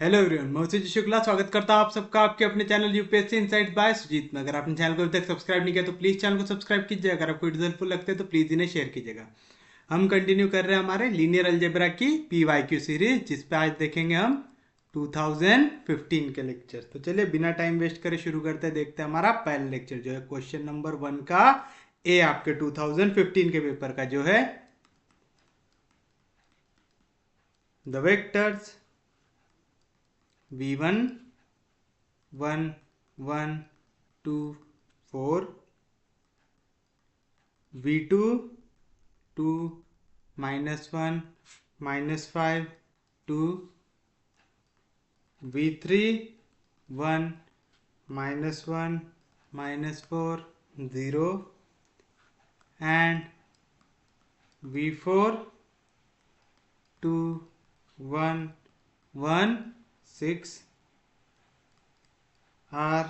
Hello everyone, मैं सुजीत शुक्ला स्वागत करता हूं आप सबका आपके अपने channel UPSC insights by Sujeet में। अगर आपने चैनल को अभी तक सब्सक्राइब नहीं किया तो प्लीज़ चैनल को सब्सक्राइब कीजिए। अगर आपको वीडियो हेल्पफुल लगते हैं तो प्लीज़ इन्हें शेयर कीजिएगा। हम कंटिन्यू कर रहे हैं हमारे लीनियर अलजेब्रा की पीवाईक्यू सीरीज, जिस पे आज देखेंगे हम 2015 के लेक्चर। तो चलिए बिना टाइम वेस्ट करे शुरू करते हैं। देखते हैं हमारा पहला लेक्चर जो है क्वेश्चन नंबर 1 का ए आपके 2015 के पेपर का जो है the vectors v1 1 1 2 4 v2 2 -1 -5 2 v3 1 -1 -4 0 and v4 2 1 1 6 are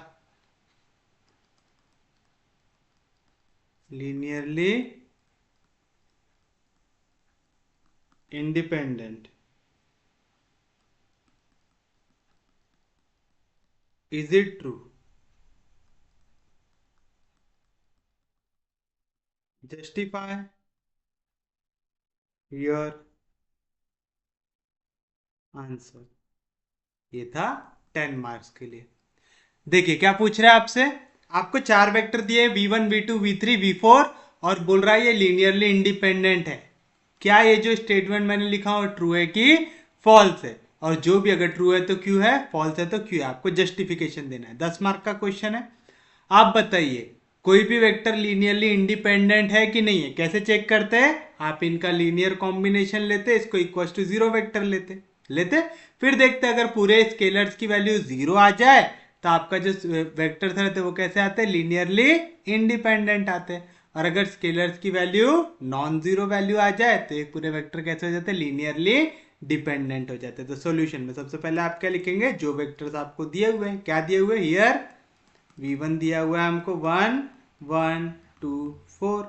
linearly independent. Is it true? Justify your answer. ये था 10 मार्क्स के लिए। देखिए क्या पूछ रहा है आपसे। आपको चार वेक्टर दिए v1 v2 v3 v4 और बोल रहा है ये लीनियरली इंडिपेंडेंट है। क्या ये जो स्टेटमेंट मैंने लिखा हो ट्रू है कि फॉल्स है, और जो भी अगर ट्रू है तो क्यों है, फॉल्स है तो क्यों है। आपको जस्टिफिकेशन देना है। 10 मार्क का क्वेश्चन है। आप बताइए कोई भी वेक्टर लीनियरली इंडिपेंडेंट है कि नहीं है। कैसे चेक करते हैं, आप इनका लीनियर कॉम्बिनेशन लेते, इसको इक्वल टू जीरो वेक्टर लेते लेते फिर देखते अगर पूरे स्केलर्स की वैल्यू जीरो आ जाए तो आपका जो वेक्टर्स रहते वो कैसे आते हैं, लीनियरली इंडिपेंडेंट आते हैं। और अगर स्केलर्स की वैल्यू नॉन जीरो वैल्यू आ जाए तो एक पूरे वेक्टर कैसे हो जाते हैं, लीनियरली डिपेंडेंट हो जाते हैं। तो सॉल्यूशन में सबसे पहले आप क्या लिखेंगे, जो वेक्टर्स आपको दिए हुए हैं। क्या दिए हुए, हियर v1 दिया हुआ है हमको 1 1 2 4,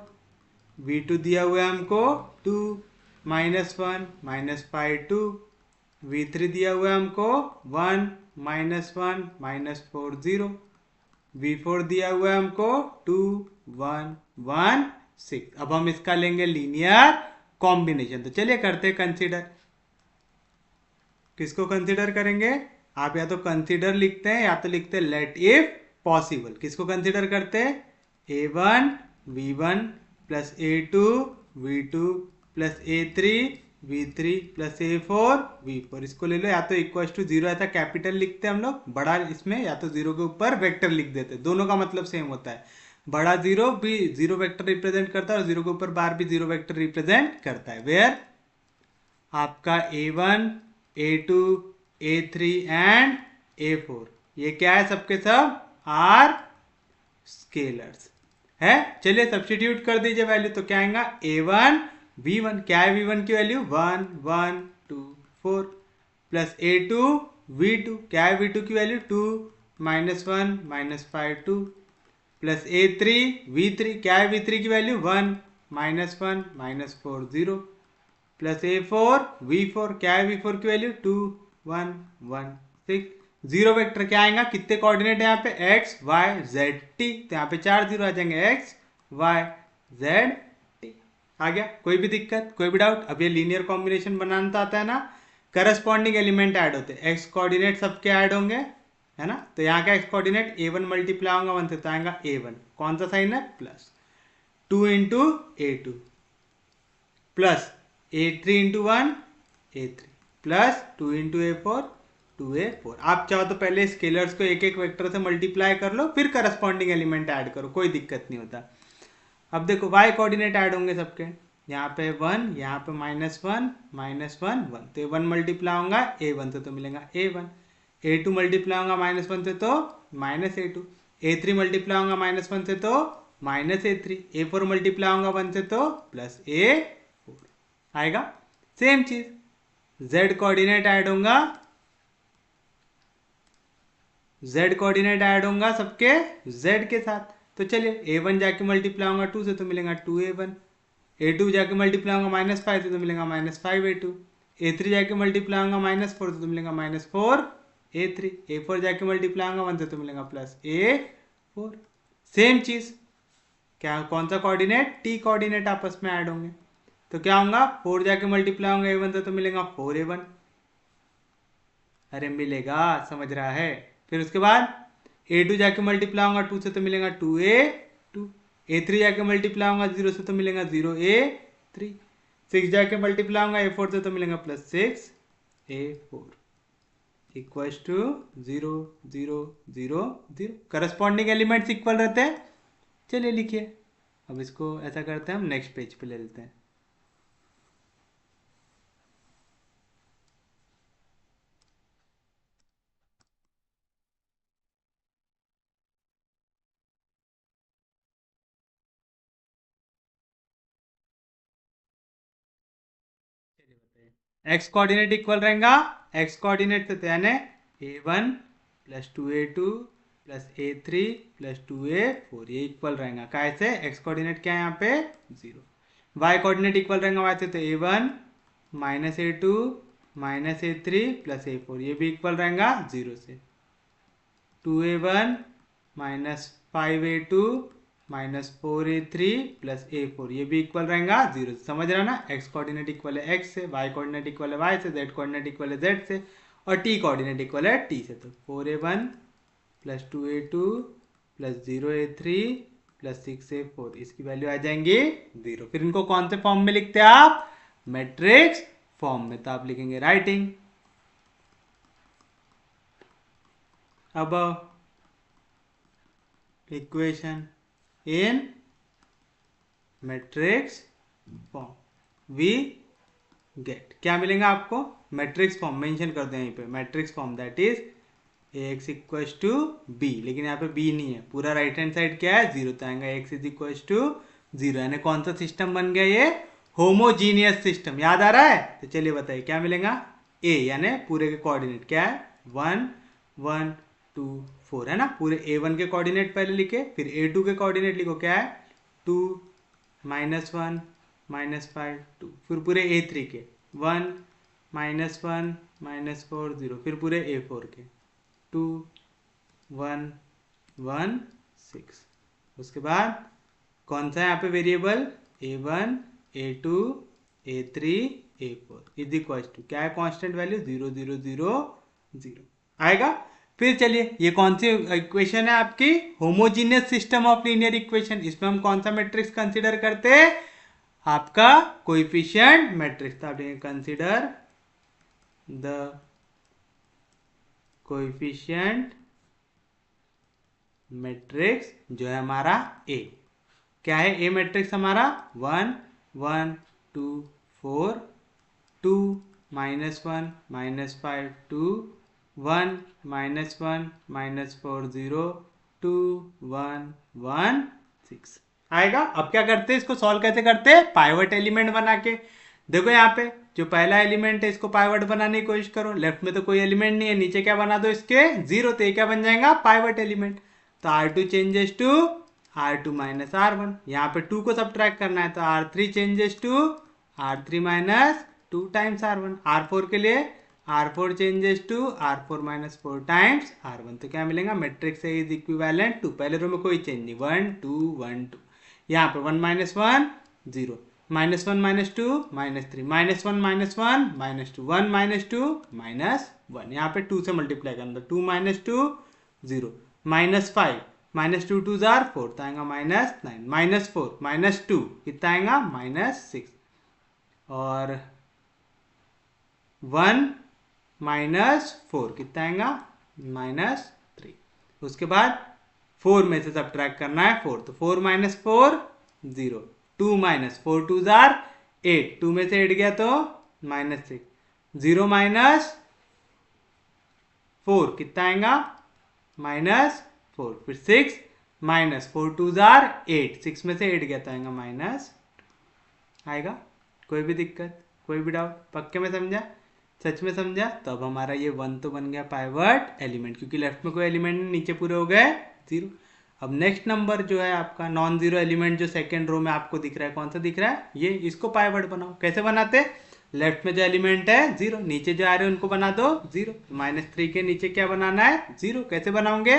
v2 दिया हुआ है हमको 2 -1 -5 2, v3 दिया हुआ है हमको 1 -1 -4 0, v4 दिया हुआ है हमको 2 1 1 6। अब हम इसका लेंगे लीनियर कॉम्बिनेशन। तो चलिए करते हैं कंसीडर। किसको कंसीडर करेंगे, आप या तो कंसीडर लिखते हैं या तो लिखते हैं लेट इफ पॉसिबल। किसको कंसीडर करते हैं, a1 v1 plus a2 v2 plus a3 v3 plus a4 v4। इसको ले लो, या तो इक्वल टू जीरो ऐसा कैपिटल लिखते हैं हम लोग बड़ा इसमें, या तो जीरो के ऊपर वेक्टर लिख देते हैं। दोनों का मतलब सेम होता है। बड़ा जीरो भी जीरो वेक्टर रिप्रेजेंट करता है और जीरो के ऊपर बार भी जीरो वेक्टर रिप्रेजेंट करता है। वेयर आपका a1 a2 a3 and a4 ये क्या है, सबके सब आर स्केलर्स है। चलिए सब्स्टिट्यूट कर दीजिए वैल्यू। तो क्या आएगा, a1 v1, क्या है v1 की वैल्यू 1 1 2 4, प्लस a2 v2, क्या है v2 की वैल्यू 2 -1 -5 2, प्लस a3 v3, क्या है v3 की वैल्यू 1 -1 -4 0, प्लस a4 v4, क्या है v4 की वैल्यू 2 1 1 6। जीरो वेक्टर क्या आएगा, कितने कोऑर्डिनेट है यहाँ पे, x y z t, तो यहाँ पे 4 जीरो आ जाएंगे, x y z t। आ गया, कोई भी दिक्कत, कोई भी डाउट। अब ये लीनियर कॉम्बिनेशन बनाना तो आता है ना। करस्पॉन्डिंग एलिमेंट ऐड होते हैं, x कोऑर्डिनेट सबके ऐड होंगे, है ना। तो यहाँ का x कोऑर्डिनेट a1 मल्टीप्लाई होगा 1 से, तो आएगा a1, कौन सा साइन है, plus 2 into a2 plus a3 into 1 a3 plus 2 into a4 2a4। आप चाहो तो पहले स्केलर्स को एक एक वेक्टर से मल्टीप्लाई कर लो, फिर करस्पॉन्डिंग एलिमेंट ऐड करो, कोई दिक्कत नहीं होता। अब देखो y कोऑर्डिनेट ऐड होंगे सबके, यहाँ पे 1 यहाँ पे -1 -1 1, तो 1 मल्टीप्लाई होगा a1 से तो मिलेगा a1, a2 मल्टीप्लाई होगा -1 से तो -a2, a3 मल्टीप्लाई होगा -1 से तो -a3, a4 मल्टीप्लाई होगा 1 से तो +a4 आएगा। सेम चीज z कोऑर्डिनेट ऐड होगा, z कोऑर्डिनेट ऐड होगा सबके z के साथ। तो चलिए a1 जाके मल्टीप्लाई होगा 2 से तो मिलेगा 2a1, a2 जाके मल्टीप्लाई होगा -5 से तो मिलेगा -5a2, A3 जाके मल्टीप्लाई होगा -4 से तो मिलेगा -4 A3, A4 जाके मल्टीप्लाई होगा 1 से तो मिलेगा +A4। सेम चीज, क्या कौन सा कोऑर्डिनेट, T कोऑर्डिनेट आपस में ऐड होंगे, तो क्या होगा 4 जाके मल्टीप्लाई होगा A1 से तो मिलेगा 4A1। अरे मिलेगा, समझ रहा है। फिर उसके बाद A2 जाके मल्टीप्लाई होगा 2 से तो मिलेगा 2A2, A3 जाके मल्टीप्लाई होगा 0 से तो मिलेगा 0A3, 6 जाके मल्टीप्लाई होगा A4 से तो मिलेगा +6A4 equals to 0 0 0 0। Corresponding elements equal रहते हैं। चलिए लिखिए, अब इसको ऐसा करते हैं, हम नेक्स्ट पेज पे ले लेते हैं। एक्स कोऑर्डिनेट इक्वल रहेगा, एक्स कोऑर्डिनेट से यानी A1 + 2A2 + A3 + 2A4 ये इक्वल रहेगा। कैसे, एक्स कोऑर्डिनेट क्या है यहाँ पे 0, वाई कोऑर्डिनेट इक्वल रहेगा वाई से तो A1 - A2 - A3 + A4 ये भी इक्वल रहेगा 0 से, 2A1 - 5A2 - 4A3 + A4 ये भी इक्वल रहेगा 0 से। समझ रहा ना, एक्स कोऑर्डिनेट इक्वल है एक्स से, वाई कोऑर्डिनेट इक्वल है वाई से, जेड कोऑर्डिनेट इक्वल है जेड से, और टी कोऑर्डिनेट इक्वल है टी से। तो 4A1 + 2A2 + 0A3 + 6A4 इसकी वैल्यू आ जाएंगी 0। फिर इनको कौन से फॉर्म में लिखते हैं आप, मैट्रिक्स फॉर्म में। तो आप लिखेंगे राइटिंग। अब equation in matrix form we get, क्या मिलेगा आपको, मैट्रिक्स फॉर्म मेंशन कर दो यहीं पे, matrix form that is Ax equals to B, लेकिन यहाँ पे बी नहीं है, पूरा राइट हैंड साइड क्या है 0 तो आएगा, Ax इक्वल्स टू 0, यानी कौन सा सिस्टम बन गया ये, होमोजीनियस सिस्टम। याद आ रहा है, तो चलिए बताइए क्या मिलेगा, A यानी पूरे के कोऑर्डिनेट क्या है 1 1 2 4 है ना, पूरे A1 के कोऑर्डिनेट पहले लिखे, फिर A2 के कोऑर्डिनेट लिखो, क्या है 2 -1 -5 2, फिर पूरे A3 के 1 -1 -4 0, फिर पूरे A4 के 2 1 1 6। उसके बाद कौन सा है यहाँ पे variable, A1 A2 A3 A4 is equal to क्या है, कांस्टेंट वैल्यू 0 0 0 0 आएगा। फिर चलिए, ये कौन सी इक्वेशन है आपकी, homogeneous system of linear equation. इसमें हम कौन सा मैट्रिक्स कंसीडर करते हैं, आपका कोएफिशिएंट मैट्रिक्स। तो आप कंसीडर द कोएफिशिएंट मैट्रिक्स जो है हमारा A। क्या है A मैट्रिक्स हमारा 1 1 2 4 2 -1 -5 2 1 -1 -4 0 2 1 1 6 आएगा। अब क्या करते हैं, इसको सॉल्व कैसे करते हैं, पाइवट एलिमेंट बना के। देखो यहाँ पे जो पहला एलिमेंट है इसको पाइवट बनाने की कोशिश करो, लेफ्ट में तो कोई एलिमेंट नहीं है, नीचे क्या बना दो इसके 0, तो ये क्या बन जाएगा पाइवट एलिमेंट। तो R2 changes to R2 - R1, यहाँ पे 2 को सब्ट्रैक्ट करना है, तो R3 changes to R3 - 2 times R1, R4 के लिए R4 changes to R4 - 4 times R1, तो क्या मिलेगा, matrix A is equivalent to, पहले रो में कोई चेंज नहीं 1 2 1 2, यहाँ पे 1 - 1 0 -1 - 2 -3 -1 - 1 -2 1 - 2 -1, यहाँ पे 2 से मल्टीप्लाई करना, 2 - 2 0 -5 -2 2 जार 4 तो आएगा -9 -4 -2 कितना आएगा -6, और 1 -4 कितना आएगा -3। उसके बाद 4 में से सब्ट्रैक्ट करना है 4, तो 4 - 4 0 2 - 4 2 जार 8, 2 में से 8 गया तो -6, 0 -4 कितना आएगा -4, फिर 6 -4 2 जार 8, 6 में से 8 गया तो आएगा माइनस आएगा। कोई भी दिक्कत, कोई भी डाउट, पक्के में समझा, सच में समझा। तो अब हमारा ये 1 तो बन गया पाइवट एलिमेंट, क्योंकि लेफ्ट में कोई एलिमेंट नहीं, नीचे पूरे हो गए 0। अब नेक्स्ट नंबर जो है आपका नॉन जीरो एलिमेंट जो सेकेंड रो में आपको दिख रहा है, कौन सा दिख रहा है ये, इसको पाइवट बनाओ। कैसे बनाते, लेफ्ट में जो एलिमेंट है 0, नीचे जो आ रहे हैं उनको बना दो 0। -3 के नीचे क्या बनाना है 0। कैसे बनाओगे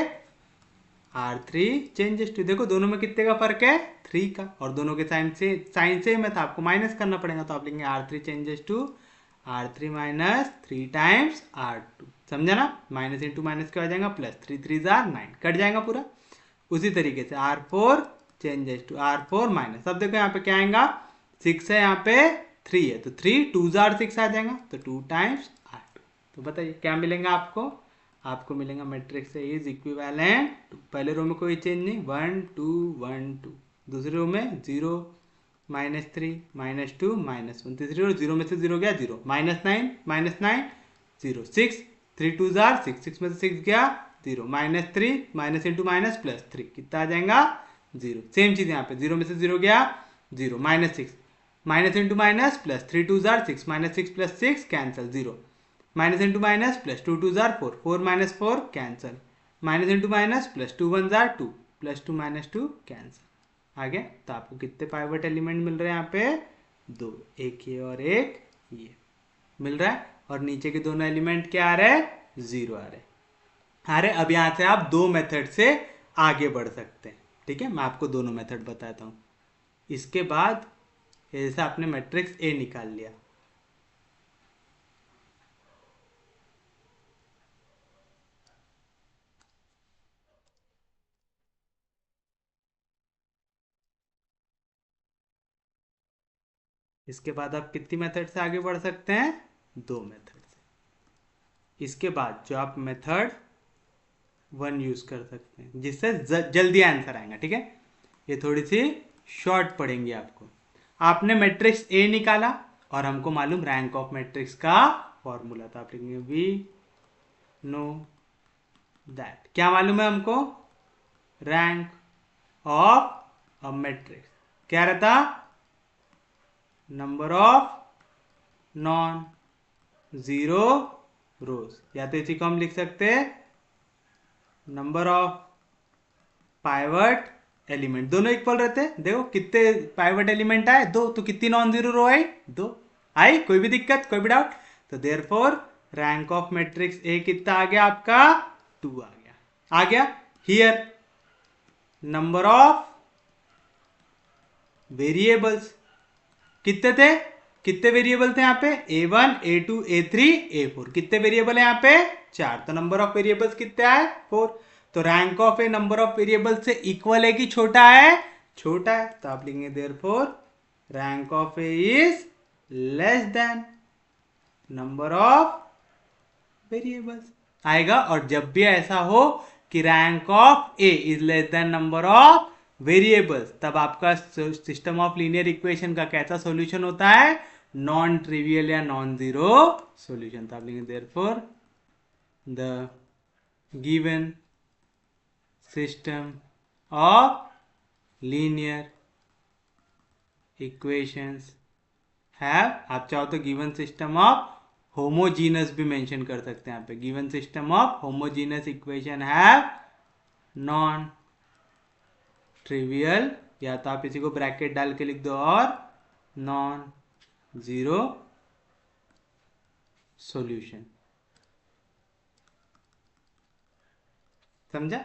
R3 चेंजेस टू, देखो दोनों में कितने का फर्क है 3 का, और दोनों के साइन सेम है तो आपको माइनस करना पड़ेगा, तो आप लिखेंगे R3 changes to R3 minus 3 times R2। समझा ना, माइनस इंटू माइनस क्या हो जाएगा प्लस, 3 3 9 कट जाएगा पूरा। उसी तरीके से R4 changes to R4 minus, अब देखो यहाँ पे क्या आएगा 6 है, यहाँ पे 3 है, तो 3 2 6 आ जाएगा, तो 2 टाइम्स R2। तो बताइए क्या मिलेगा आपको, आपको मिलेगा मैट्रिक्स इज इक्विवेलेंट टू, पहले रो में कोई चेंज नहीं 1 2 1 2, दूसरे रो में 0 -3 -2 -1, तीसरी रो 0 में से 0 गया 0, -9 0 6 3 2 6 6 में से 6 गया 0, -3 माइनस इंटू माइनस प्लस 3 कितना आ जाएगा 0। सेम चीज यहाँ पे 0 में से 0 गया 0, -6 minus into minus plus 3 2 6 -6 plus 6 cancel 0, minus into minus plus 2 2 4 4 minus 4 cancel, minus into minus plus 2 1 2 plus 2 -2 cancel आ गया। तो आपको कितने पाइवट एलिमेंट मिल रहे हैं यहाँ पे 2, एक ये और एक ये मिल रहा है, और नीचे के दोनों एलिमेंट क्या आ रहे हैं 0 आ रहे। अब यहाँ से आप दो मेथड से आगे बढ़ सकते हैं, ठीक है। मैं आपको दोनों मेथड बताता हूँ। इसके बाद जैसे आपने मैट्रिक्स ए निकाल लिया, इसके बाद आप कितनी मेथड से आगे बढ़ सकते हैं, दो मेथड से। इसके बाद जो आप मेथड 1 यूज कर सकते हैं जिससे जल्दी आंसर आएगा, ठीक है। ये थोड़ी सी शॉर्ट पड़ेंगी आपको। आपने मैट्रिक्स ए निकाला और हमको मालूम रैंक ऑफ मैट्रिक्स का फॉर्मूला था, आप लिखेंगे वी नो दैट, क्या मालूम है हमको, रैंक ऑफ अ मैट्रिक्स क्या रहता, नंबर ऑफ नॉन जीरो रोज, या तो इसी को हम लिख सकते हैं नंबर ऑफ पाइवट एलिमेंट, दोनों इक्वल रहते हैं। देखो कितने पाइवट एलिमेंट आए 2, तो कितनी नॉन जीरो रो आई 2 आई, कोई भी दिक्कत कोई भी डाउट, तो therefore rank of matrix A कितना आ गया आपका 2 आ गया। हियर नंबर ऑफ वेरिएबल्स कितने थे, कितने वेरिएबल थे यहाँ पे a1 a2 a3 a4, कितने वेरिएबल है यहाँ पे 4, तो नंबर ऑफ वेरिएबल्स कितने आए 4, तो rank of A number of variable से इक्वल है कि छोटा है, छोटा है, तो आप लिखेंगे therefore rank of A is less than number of variables आएगा। और जब भी ऐसा हो कि rank of A is less than number of variables, तब आपका सिस्टम ऑफ लीनियर इक्वेशन का कैसा सॉल्यूशन होता है, नॉन ट्रिवियल या नॉन जीरो सॉल्यूशन। तो आप लिखेंगे therefore the given system of linear equations have, आप चाहो तो गिवन सिस्टम ऑफ होमोजीनस भी मेंशन कर सकते हैं यहाँ पे, given system of homogeneous equation have non trivial, या तो आप इसी को ब्रैकेट डाल के लिख दो, और नॉन जीरो सॉल्यूशन। समझा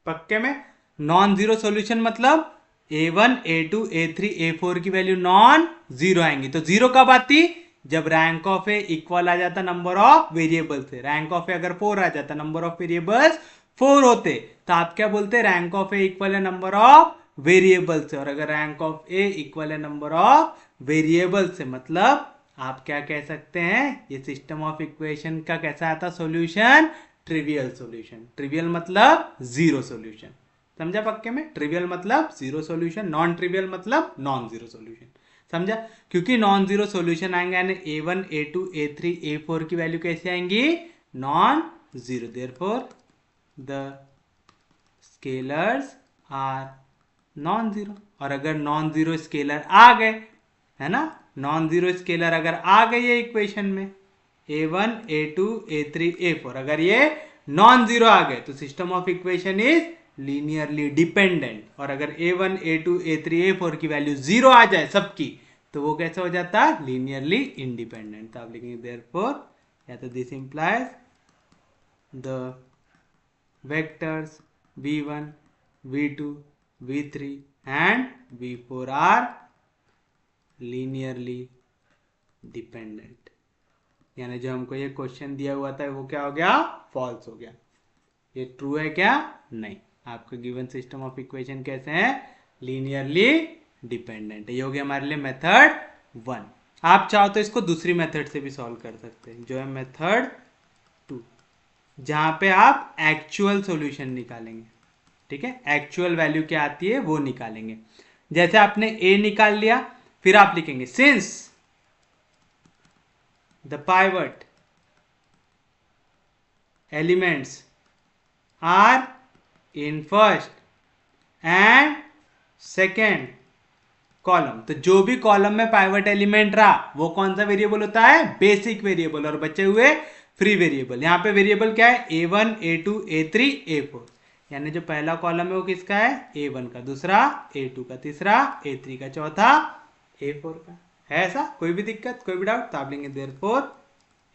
पक्के में, नॉन जीरो सॉल्यूशन मतलब a1 a2 a3 a4 की वैल्यू नॉन जीरो आएंगी। तो जीरो कब आती, जब रैंक ऑफ ए इक्वल आ जाता नंबर ऑफ वेरिएबल से, रैंक ऑफ ए अगर 4 आ जाता, नंबर ऑफ वेरिएबल्स 4 होते, तो आप क्या बोलते हैं, रैंक ऑफ ए इक्वल है नंबर ऑफ वेरिएबल से, और अगर रैंक ऑफ ए इक्वल है नंबर ऑफ वेरिएबल से, मतलब आप क्या कह सकते हैं, ये सिस्टम ऑफ इक्वेशन का कैसा आता सॉल्यूशन, ट्रिवियल सॉल्यूशन। ट्रिवियल मतलब जीरो सॉल्यूशन, समझा पक्के में, ट्रिवियल मतलब जीरो सॉल्यूशन, नॉन ट्रिवियल मतलब नॉन जीरो सॉल्यूशन, समझा। क्योंकि नॉन जीरो सॉल्यूशन आएंगे यानी a1 a2 a3 a4 की वैल्यू कैसे आएंगी, non zero, therefore the scalars are non zero. और अगर नॉन जीरो स्केलर आ गए, है ना, नॉन जीरो स्केलर अगर आ गई है इक्वेशन में, a1 a2 a3 a4 अगर ये नॉन जीरो आ गए, तो system of equation is linearly dependent. और अगर a1 a2 a3 a4 की वैल्यू जीरो आ जाए सबकी, तो वो कैसा हो जाता, लीनियरली इंडिपेंडेंट। तो आप लिखेंगे देयरफॉर, या तो this implies the vectors v1 v2 v3 and v4 are linearly dependent. यानी जो हमको ये क्वेश्चन दिया हुआ था वो क्या हो गया, फॉल्स हो गया। ये ट्रू है क्या, नहीं। आपका गिवन सिस्टम ऑफ इक्वेशन कैसे है, लीनियरली डिपेंडेंट है। ये हो गया हमारे लिए मेथड 1। आप चाहो तो इसको दूसरी मेथड से भी सॉल्व कर सकते हैं, जो है मेथड 2, जहां पे आप एक्चुअल सॉल्यूशन निकालेंगे। ठीक है, एक्चुअल वैल्यू क्या आती है वो निकालेंगे। जैसे आपने a निकाल लिया, फिर आप लिखेंगे since the pivot elements are in first and second column, तो जो भी कॉलम में पाइवट एलिमेंट रहा वो कौन सा वेरिएबल होता है, बेसिक वेरिएबल, और बचे हुए फ्री वेरिएबल। यहां पे वेरिएबल क्या है, a1 a2 a3 a4। यानी जो पहला कॉलम है वो किसका है, a1 का, दूसरा a2 का, तीसरा a3 का, चौथा a4 का। है ऐसा, कोई भी दिक्कत, कोई भी डाउट, तो आप लेंगे therefore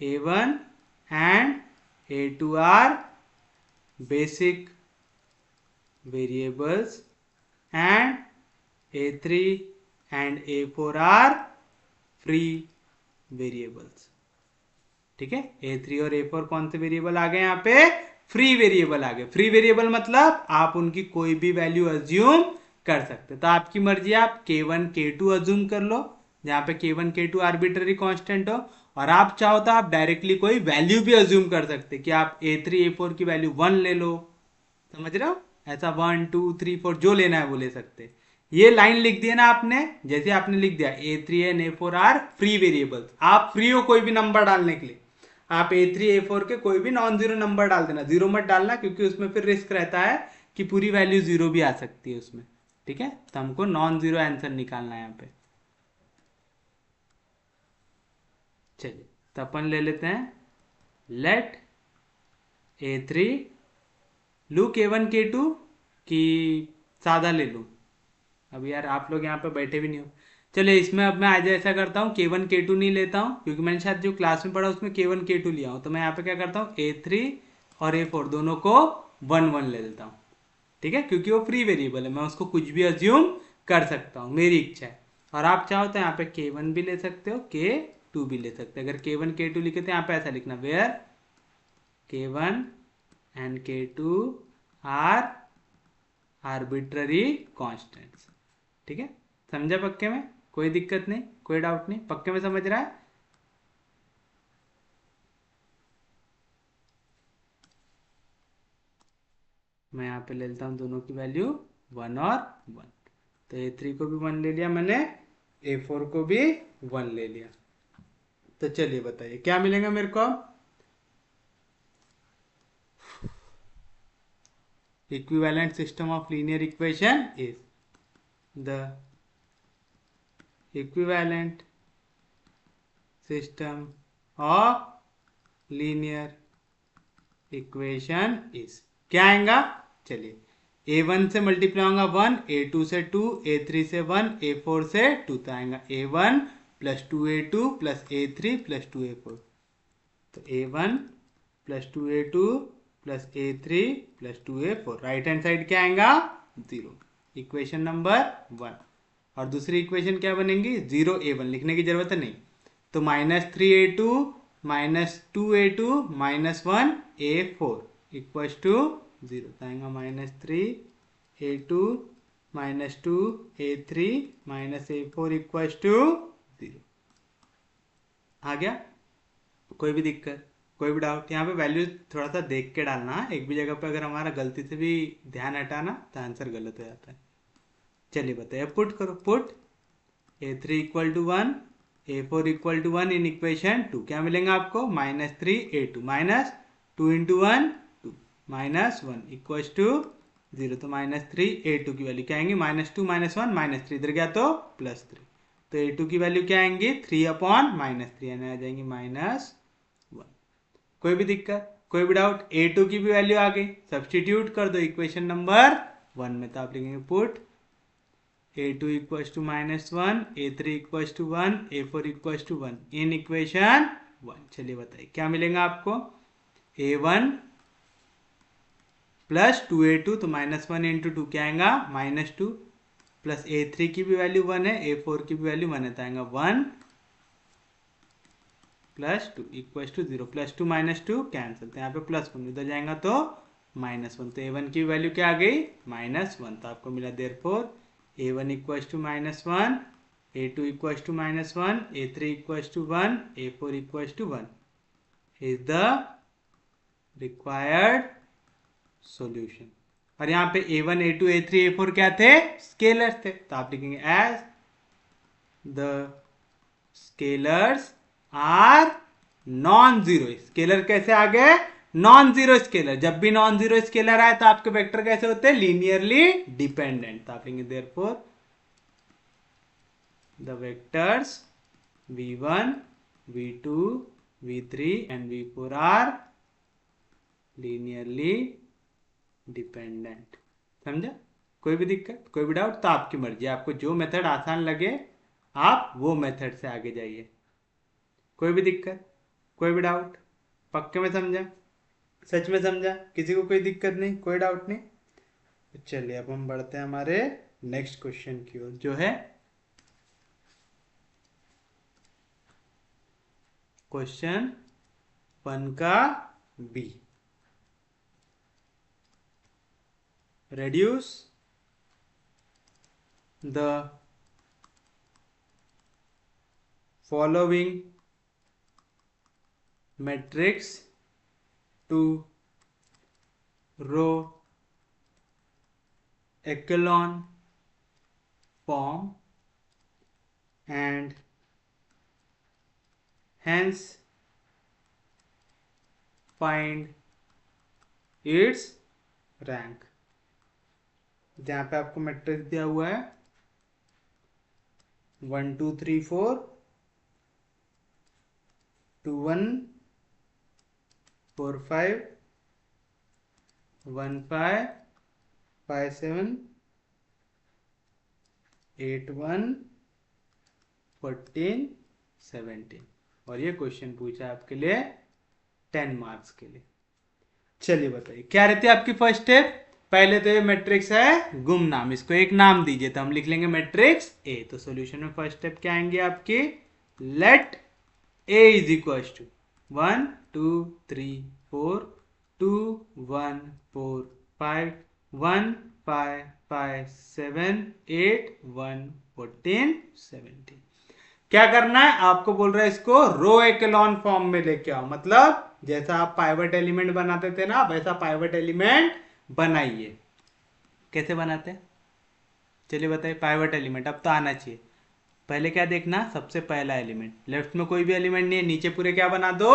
a1 and a2 are basic variables and a3 and a4 are free variables. ठीक है, a3 और a4 कौन से वेरिएबल आ गए, यहाँ पे फ्री वेरिएबल आ गए। फ्री वेरिएबल मतलब आप उनकी कोई भी वैल्यू अज्यूम कर सकते, तो आपकी मर्जी, आप k1 k2 अज्यूम कर लो, जहां पे k1 k2 आर्बिट्ररी कांस्टेंट हो, और आप चाहो तो आप डायरेक्टली कोई वैल्यू भी अज्यूम कर सकते कि आप a3 a4 की वैल्यू 1 ले लो। समझ रहे हो, ऐसा 1 2 3 4 जो लेना है वो ले सकते। ये लाइन लिख दिया ना आपने, जैसे आपने लिख दिया a3 and a4 are free variables, आप फ्री हो कोई भी नंबर डालने के लिए, आप a3 a4 के कोई भी नॉन जीरो नंबर डाल देना, जीरो मत डालना, क्योंकि उसमें फिर रिस्क रहता है कि पूरी वैल्यू जीरो भी आ सकती है उसमें। ठीक है, तो हमको नॉन जीरो आंसर निकालना है यहाँ पे। चलिए, तो अपन ले लेते हैं लेट a3 लू k1 k2 की सादा ले लूँ। अब यार आप लोग यहाँ पे बैठे भी नहीं हो, चलिए इसमें अब मैं आज ऐसा करता हूँ k1 k2 नहीं लेता हूँ, क्योंकि मैंने शायद जो क्लास में पढ़ा उसमें k1 k2 लिया हूँ। तो मैं यहाँ पे क्या करता हूँ, a3 और a4 दोनों को 1 1 ले लेता हूँ। ठीक है, क्योंकि वो फ्री वेरिएबल है, मैं उसको कुछ भी अज्यूम कर सकता हूँ, मेरी इच्छा है। और आप चाहो तो यहाँ पे k1 भी ले सकते हो, k2 भी ले सकते हो। अगर k1 k2 लिखे तो यहाँ पे ऐसा लिखना, where k1 and k2 are arbitrary constants. ठीक है, समझा पक्के में, कोई दिक्कत नहीं, कोई डाउट नहीं, पक्के में समझ रहा है। मैं यहाँ पे ले लेता हूँ दोनों की वैल्यू 1 और 1, तो a3 को भी 1 ले लिया मैंने, a4 को भी 1 ले लिया। तो चलिए बताइए क्या मिलेगा मेरे को, equivalent system of linear equation is the equivalent system of linear equation is, क्या आएगा, चलिए a1 से मल्टीप्लाई होगा 1, a2 से 2, a3 से 1, a4 से 2, तो आएगा a1 plus 2a2 plus a3 plus 2a4। तो a1 plus 2a2 plus a3 plus 2a4, right hand side क्या आएगा, 0, इक्वेशन नंबर 1। और दूसरी इक्वेशन क्या बनेगी, 0a1 लिखने की जरूरत नहीं, तो -3a2 -2a2 -1a4 equals to 0, तो आएगा -3a2 -2a3 -a4 equals to 0। आ गया, कोई भी दिक्कत, कोई भी डाउट, यहाँ पे वैल्यू थोड़ा सा देख के डालना, एक भी जगह पे अगर हमारा गलती से भी ध्यान हटाना तो आंसर गलत हो जाता है। चलिए बताइए, पुट करो, put a3 equal to 1 a4 equal to 1 in equation 2, क्या मिलेगा आपको, -3a2 -2 इंटू 1 2 -1 इक्वल्स टू 0, तो -3a2 की वैल्यू क्या आएंगी, -2 -1 -3, इधर गया तो +3, तो a2 की वैल्यू क्या आएंगी, 3/-3 यानी आ जाएंगी -1। कोई भी दिक्कत, कोई भी डाउट, a2 की भी वैल्यू आ गई, सब्सटीट्यूट कर दो इक्वेशन नंबर 1 में, तो आप लिखेंगे put A2 equals to -1, A3 equals to 1, A4 equals to 1 in equation 1। चलिए बताइए क्या मिलेगा आपको। A1 प्लस 2A2 तो -1 इंटू 2 क्या आएगा -2 प्लस A3 की भी वैल्यू 1 है, A4 की भी वैल्यू 1 है तो आएगा 1 प्लस 2 इक्वल्स टू 0। +2 -2 कैंसिल तो यहाँ पे +1 उधर जाएगा तो -1 तो A1 की वैल्यू क्या आ गई -1 तो आपको मिला therefore A1 equals to -1, A2 equals to -1, A3 equals to 1, A4 equals to 1 is the required solution. और यहाँ पे A1 A2 A3 A4 क्या थे स्केलर्स थे तो आप लिखेंगे as the scalars are non zero. Scalar कैसे आ गए नॉन जीरो स्केलर। जब भी नॉन जीरो स्केलर आए तो आपके वेक्टर कैसे होते हैं लीनियरली डिपेंडेंट तो आप लेंगे therefore the vectors v1 v2 v3 and v4 are linearly dependent. समझा। कोई भी दिक्कत कोई भी डाउट तो आपकी मर्जी, आपको जो मेथड आसान लगे आप वो मेथड से आगे जाइए। कोई भी दिक्कत कोई भी डाउट पक्के में समझा सच में समझा किसी को कोई दिक्कत नहीं कोई डाउट नहीं। तो चलिए अब हम बढ़ते हैं हमारे नेक्स्ट क्वेश्चन की ओर जो है क्वेश्चन 1 का B. reduce the following matrix to row echelon form and hence find its rank। जहाँ पे आपको मैट्रिक्स दिया हुआ है 1 2 3 4 2 1 4 5 1 5 5 7 8 1 14 17 और ये क्वेश्चन पूछा है आपके लिए 10 मार्क्स के लिए। चलिए बताइए क्या रहती है आपकी फर्स्ट स्टेप। पहले तो ये मैट्रिक्स है गुमनाम, इसको एक नाम दीजिए तो हम लिख लेंगे मैट्रिक्स ए। तो सॉल्यूशन में फर्स्ट स्टेप क्या आएंगे आपकी let A is equal to 1 2 3 4 2 1 4 5 1 5 5 7 8 1 14 17। क्या करना है आपको बोल रहा है इसको रो एक्लॉन फॉर्म में लेके आओ। मतलब जैसा आप पाइवट एलिमेंट बनाते थे ना वैसा पाइवट एलिमेंट बनाइए। कैसे बनाते हैं चलिए बताइए। पाइवट एलिमेंट अब तो आना चाहिए। पहले क्या देखना सबसे पहला एलिमेंट लेफ्ट में कोई भी एलिमेंट नहीं है नीचे पूरे क्या बना दो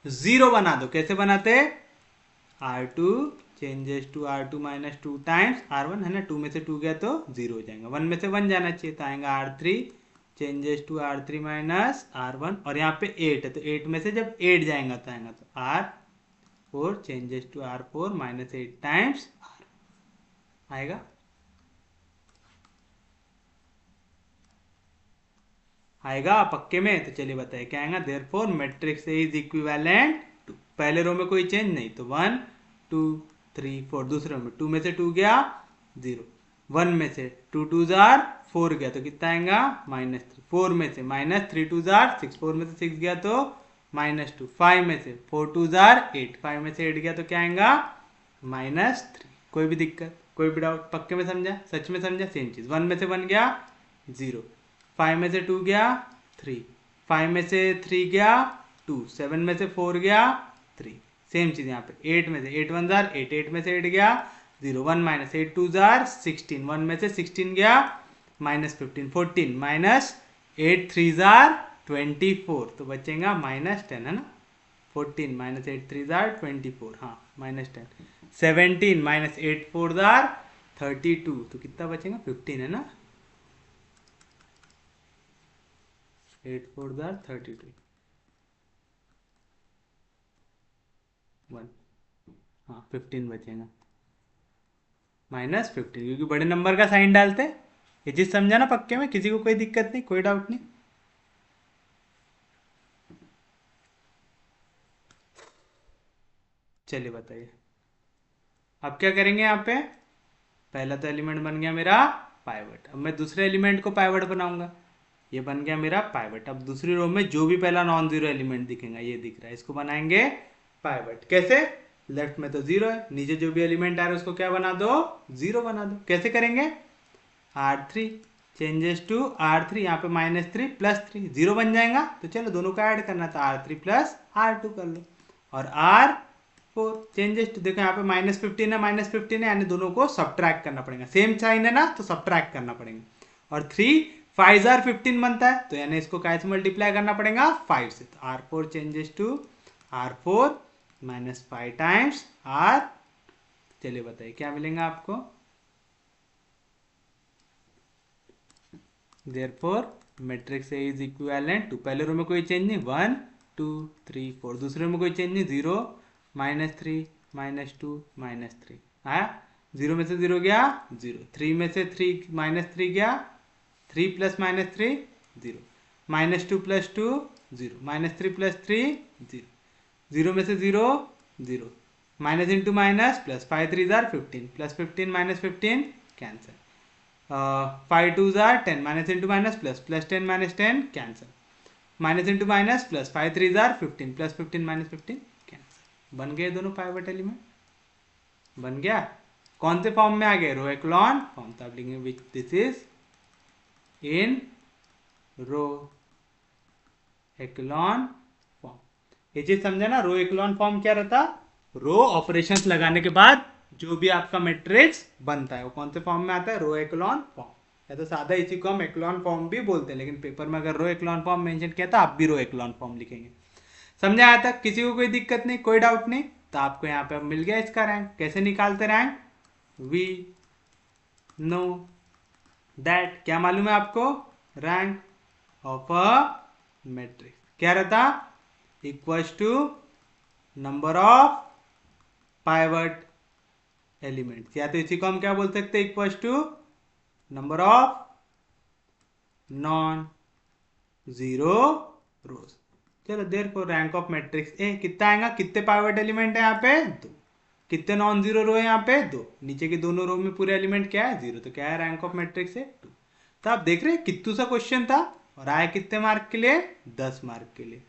जीरो बना दो। कैसे बनाते R2 changes to R2 minus 2 times R1 है ना। 2 में से 2 गया तो 0 हो जाएगा। 1 में से 1 जाना चाहिए तो आएगा R3 changes to R3 minus R1 और यहाँ पे 8 है तो 8 में से जब 8 जाएगा तो आएगा तो R4 changes to R4 minus 8 times R आएगा। आएगा पक्के में। तो चलिए बताइए क्या आएगा therefore matrix A is equivalent to. पहले रो में कोई चेंज नहीं तो 1 2 3 4 दूसरे रो में 2 में से 2 गया 0 1 में से 2 2 जार 4 गया तो कितना आएगा -3 4 में से -3 2 जार 6 4 में से 6 गया तो -2 5 में से 4 2 जार 8 5 में से 8 गया तो क्या आएगा -3। कोई भी दिक्कत कोई भी डाउट पक्के में समझा सच में समझा। सेम चीज 1 में से 1 गया 0 5 में से 2 गया 3 5 में से 3 गया 2 7 में से 4 गया 3 सेम चीज यहाँ पे 8 में से 8 1 जार 8 8 में से 8 गया 0 1 माइनस 8 2 जार 16 1 में से 16 गया -15 14 माइनस 8 3 जार 24 तो बचेगा -10 है ना। 14 माइनस 8 3 जार 24 हाँ -10 17 माइनस 8 4 जार 32 तो कितना बचेगा 15 है ना। 8 4 जार 32 1 हाँ 15 बचेगा -15 क्योंकि बड़े नंबर का साइन डालते ये चीज समझा ना पक्के में? किसी को कोई दिक्कत नहीं, कोई डाउट नहीं? चलिए बताइए अब क्या करेंगे। यहाँ पे पहला तो एलिमेंट बन गया मेरा पाइवट। अब मैं दूसरे एलिमेंट को पाइवट बनाऊंगा। ये बन गया मेरा पाइवट। अब दूसरी रो में जो भी पहला नॉन जीरो एलिमेंट दिखेगा, ये दिख रहा है, इसको बनाएंगे पाइवट। कैसे? लेफ्ट में तो जीरो है, नीचे जो भी एलिमेंट आ रहा है उसको क्या बना दो? जीरो बना दो। कैसे करेंगे? R3 चेंजेस टू R3, यहाँ पे -3 +3 जीरो बन जाएगा। तो चलो दोनों का ऐड करना था, R3 + R2 कर लो। और R4 चेंजेस टू, देखो यहाँ पे -15 है, -15 है, यानी दोनों को सब्ट्रैक्ट करना पड़ेगा। सेम साइन है ना, तो सब्ट्रैक्ट करना पड़ेगा। और 3 5 जार 15 बनता है, तो यानी इसको कैसे मल्टीप्लाई करना पड़ेगा? 5 से। तो R4 changes to R4 -5 times R। चलिए बताइए क्या मिलेगा आपको? Therefore matrix A is equivalent to, पहले रो में कोई चेंज नहीं, 1 2 3 4, दूसरे में कोई चेंज नहीं, 0 -3 -2 -3 आया। 0 में से 0 गया 0, 3 में से 3 -3 गया, 3 + -3 0, -2 + 2 0, -3 + 3 0, 0 में से 0 0, minus into minus plus, 5 3 jar 15, +15 -15 cancel, 5 2 jar 10, minus into minus plus, +10 -10 cancel, minus into minus plus, 5 3 jar 15, +15 -15 cancel. बन गए दोनों पाइवट एलिमेंट? बन गया। कौन से फॉर्म में आ गए? Row echelon form. तो आप लिखेंगे which this is in row echelon form. ये चीज समझा ना? रो एक्लॉन फॉर्म क्या रहता? रो ऑपरेशंस लगाने के बाद जो भी आपका मैट्रिक्स बनता है वो कौन से फॉर्म में आता है? रो एक्लॉन फॉर्म। या तो सादा इसी को हम एक्लॉन फॉर्म भी बोलते हैं, लेकिन पेपर में अगर रो एक्लॉन फॉर्म मेंशन किया तो आप भी रो एक्लॉन फॉर्म लिखेंगे। समझा आया तक? किसी को कोई दिक्कत नहीं, कोई डाउट नहीं? तो आपको यहाँ पे मिल गया इसका रैंक। कैसे निकालते रैंक? वी नो दैट, क्या मालूम है आपको? रैंक ऑफ अ मैट्रिक्स क्या रहता? Equals to number of pivot elements, या तो इसी को हम क्या बोल सकते हैं? Equals to number of non zero rows. चलो therefore rank of matrix A कितना आएगा? कितने पाइवट एलिमेंट है यहाँ पे? 2। कितने नॉन जीरो रो है यहाँ पे? 2। नीचे की दोनों रो में पूरे एलिमेंट क्या है? 0। तो क्या है रैंक ऑफ मैट्रिक्स है? 2। तो आप देख रहे हैं कित्तू सा क्वेश्चन था, और आया कितने मार्क के लिए? 10 मार्क के लिए।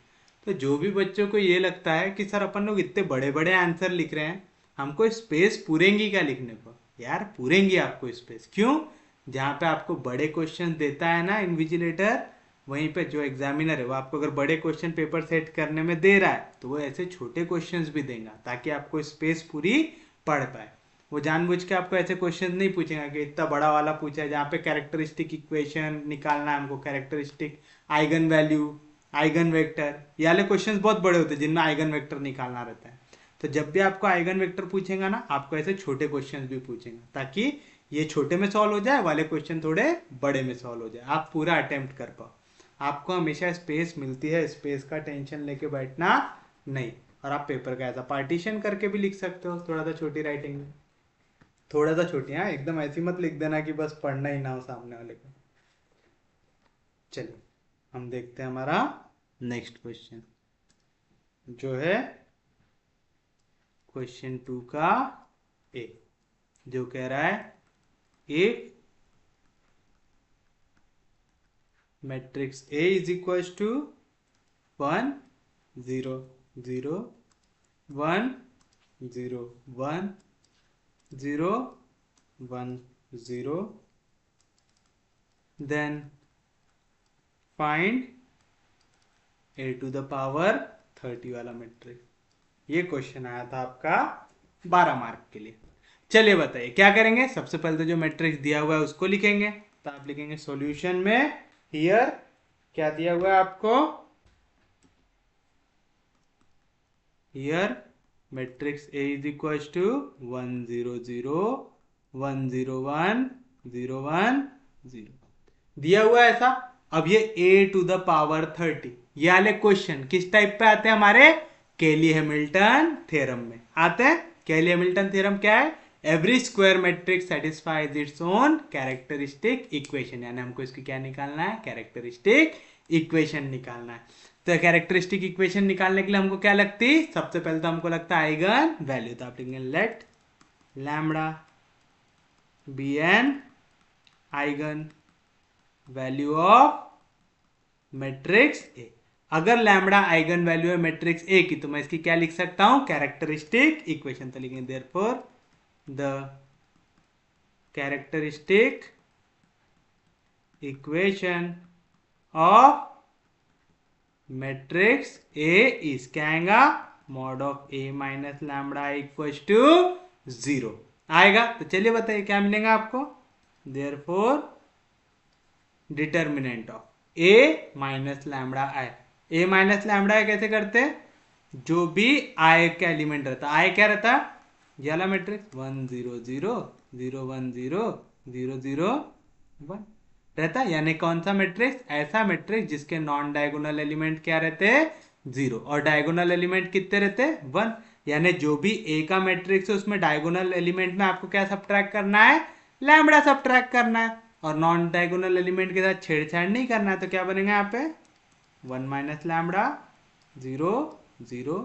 तो जो भी बच्चों को ये लगता है कि सर अपन लोग इतने बड़े बड़े आंसर लिख रहे हैं, हमको स्पेस पूरेंगी क्या लिखने पर? यार पूरेंगी आपको स्पेस। क्यों? जहाँ पे आपको बड़े क्वेश्चन देता है ना इन्विजिलेटर, वहीं पे जो एग्जामिनर है वो आपको अगर बड़े क्वेश्चन पेपर सेट करने में दे रहा है, तो वो ऐसे छोटे क्वेश्चंस भी देगा ताकि आपको स्पेस पूरी पढ़ पाए। वो जानबूझ के आपको ऐसे क्वेश्चन नहीं पूछेगा कि इतना बड़ा वाला पूछा है जहाँ पे कैरेक्टरिस्टिक इक्वेशन निकालना है हमको, characteristic eigen value, eigen vector, ये वाले क्वेश्चंस बहुत बड़े होते हैं जिनमें आइगन वेक्टर निकालना रहता है। तो जब भी आपको आइगन वेक्टर पूछेगा ना, आपको ऐसे छोटे क्वेश्चंस भी पूछेगा ताकि ये छोटे में सॉल्व हो जाए, वाले क्वेश्चन थोड़े बड़े में सॉल्व हो जाए, आप पूरा अटेम्प्ट कर पाओ। आपको हमेशा स्पेस मिलती है, स्पेस का टेंशन लेके बैठना नहीं। और आप पेपर का ऐसा पार्टीशन करके भी लिख सकते हो, थोड़ा सा छोटी राइटिंग में, थोड़ा सा छोटी। हाँ, एकदम ऐसी मत लिख देना कि बस पढ़ना ही ना हो सामने वाले को। चलिए हम देखते हैं हमारा नेक्स्ट क्वेश्चन, जो है क्वेश्चन 2 का ए, जो कह रहा है if matrix A is equal to 1 0 0 1 0 1 0 1 0, then find a to the power 30 वाला मैट्रिक्स। ये क्वेश्चन आया था आपका 12 मार्क के लिए। चलिए बताइए क्या करेंगे। सबसे पहले तो जो मैट्रिक्स दिया हुआ है उसको लिखेंगे। तो आप लिखेंगे सॉल्यूशन में, हियर क्या दिया हुआ है आपको? Here matrix A is equal to 1 0 0 1 0 1 0 1 0 दिया हुआ है ऐसा। अब ये a टू द पावर 30, ये वाले क्वेश्चन किस टाइप पे आते हैं? हमारे कैली हैमिल्टन थ्योरम में आते हैं। कैली हैमिल्टन थ्योरम क्या है? Every square matrix satisfies its own characteristic equation, यानी हमको इसकी क्या निकालना है, कैरेक्टरिस्टिक इक्वेशन निकालना है। तो कैरेक्टरिस्टिक इक्वेशन निकालने के लिए हमको क्या लगती, सबसे पहले तो हमको लगता है आइगन वैल्यू। तो आप लिखेंगे let lambda be an eigen value of matrix A. अगर लैम्बडा आइगन वैल्यू है मैट्रिक्स ए की, तो मैं इसकी क्या लिख सकता हूं, कैरेक्टरिस्टिक इक्वेशन। तो लिखेंगे therefore the characteristic equation of matrix A is क्या आएगा, mod of A minus lambda equals to 0 आएगा। तो चलिए बताइए क्या मिलेगा आपको, therefore determinant of A minus lambda I. A minus lambda I कैसे करते हैं, जो भी आई का एलिमेंट रहता है, आई क्या रहता है, ये वाला मैट्रिक्स 1 0 0 0 1 0 0 0 1 रहता है, यानी कौन सा मैट्रिक्स, ऐसा मैट्रिक्स जिसके नॉन डायगोनल एलिमेंट क्या रहते हैं, 0, और डायगोनल एलिमेंट कितने रहते हैं, 1। यानी जो भी ए का मैट्रिक्स है उसमें डायगोनल एलिमेंट में आपको क्या सब्ट्रैक्ट करना है, लैम्बडा सब्ट्रैक्ट करना है, और नॉन डायगोनल एलिमेंट के साथ छेड़छाड़ नहीं करना है। तो क्या बनेगा यहाँ पे 1 माइनस लैम्बडा 0 0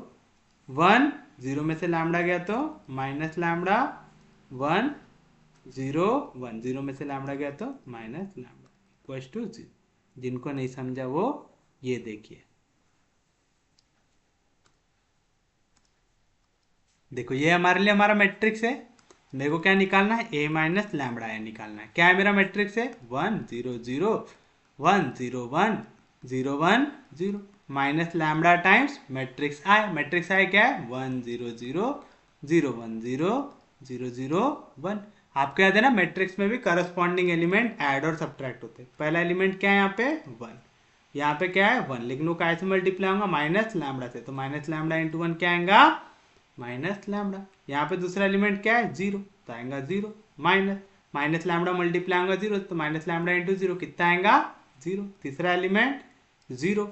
1 0 में से लैम्बडा गया तो माइनस लैम्बडा 1 0 1 0 में से लैम्बडा गया तो माइनस लैम्बडा इक्वल्स टू 0। जिनको नहीं समझा वो ये देखिए, देखो ये हमारे लिए हमारा मैट्रिक्स है, मेरे को क्या निकालना है, ए माइनस लैम्बडा है निकालना है। क्या है मेरा मैट्रिक्स है 1 0 0 1 0 1 0 1 0 माइनस लैम्बडा टाइम्स मैट्रिक्स आई। मैट्रिक्स आई क्या है 1 0 0 0 1 0 0 0 1। आपको याद है ना, मैट्रिक्स में भी करस्पॉन्डिंग एलिमेंट ऐड और सब्ट्रैक्ट होते हैं। पहला एलिमेंट क्या है यहाँ पे 1, यहाँ पे क्या है 1, लेकिन वो काय से मल्टीप्लाई होगा, माइनस लैम्बडा से। तो माइनस लैम्बडा इंटू 1 क्या आएगा, माइनस लैम्बडा। यहाँ पे दूसरा एलिमेंट क्या है 0, तो आएगा 0 माइनस माइनस लैम्बडा मल्टीप्लाई होगा 0, तो माइनस लैम्बडा इंटू 0 कितना आएगा 0। तीसरा element 0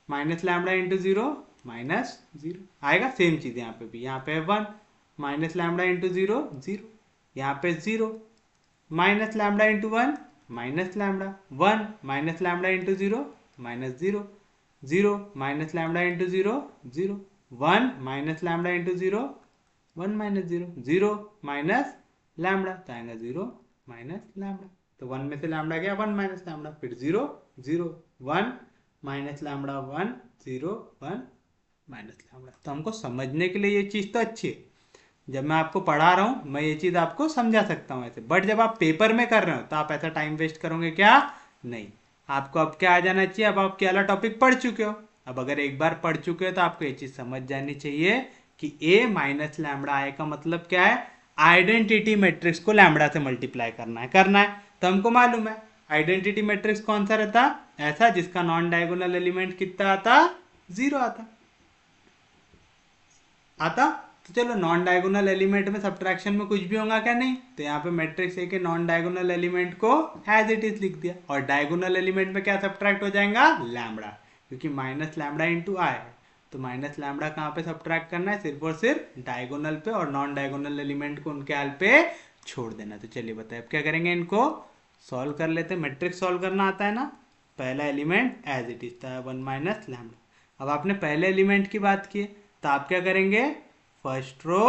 minus lambda into 0 minus 0 आएगा। सेम चीज यहाँ पे भी, यहाँ पे 1 माइनस लैम्बडा इंटू 0 0, यहाँ पे 0 minus lambda into 1 minus lambda 1 minus lambda into 0 minus 0 0 minus lambda into 0 0 1 minus lambda into 0 1 minus 0 0 minus lambda, तो आएगा 0 माइनस लैम्बडा। तो 1 में से लैम्बडा गया 1 माइनस लैम्बडा, फिर 0 0 1 माइनस लैम्बडा 1 0 1 माइनस लैम्बडा। तो हमको समझने के लिए ये चीज़ तो अच्छी है, जब मैं आपको पढ़ा रहा हूँ मैं ये चीज़ आपको समझा सकता हूँ ऐसे, बट जब आप पेपर में कर रहे हो तो आप ऐसा टाइम वेस्ट करोगे क्या, नहीं। आपको अब क्या आ जाना चाहिए, अब आप क्या वाला टॉपिक पढ़ चुके हो। अब अगर एक बार पढ़ चुके हो तो आपको ये चीज़ समझ जानी चाहिए कि ए माइनस लैम्बडा आई का मतलब क्या है, आइडेंटिटी मैट्रिक्स को लैम्बडा से मल्टीप्लाई करना है। तो हमको मालूम है आइडेंटिटी मैट्रिक्स कौन सा रहता, ऐसा जिसका नॉन डायगोनल एलिमेंट कितना आता, 0 आता। तो चलो नॉन डायगोनल एलिमेंट में सब्ट्रैक्शन में कुछ भी होगा क्या, नहीं। तो यहाँ पे मैट्रिक्स ए के नॉन डायगोनल एलिमेंट को एज इट इज लिख दिया, और डायगोनल एलिमेंट में क्या सब्ट्रैक्ट हो जाएगा, लैम्बडा, क्योंकि माइनस लैम्बडा इंटू आई है। तो माइनस लैम्बडा कहाँ पे सब्ट्रैक्ट करना है, सिर्फ और सिर्फ डायगोनल पे, और नॉन डायगोनल एलिमेंट को उनके आल पे छोड़ देना। तो चलिए बताए अब क्या करेंगे, इनको सॉल्व कर लेते हैं। मैट्रिक्स सॉल्व करना आता है ना, पहला एलिमेंट एज इट इज था 1 माइनस लैम्बडा। अब आपने पहले एलिमेंट की बात की तो आप क्या करेंगे, फर्स्ट रो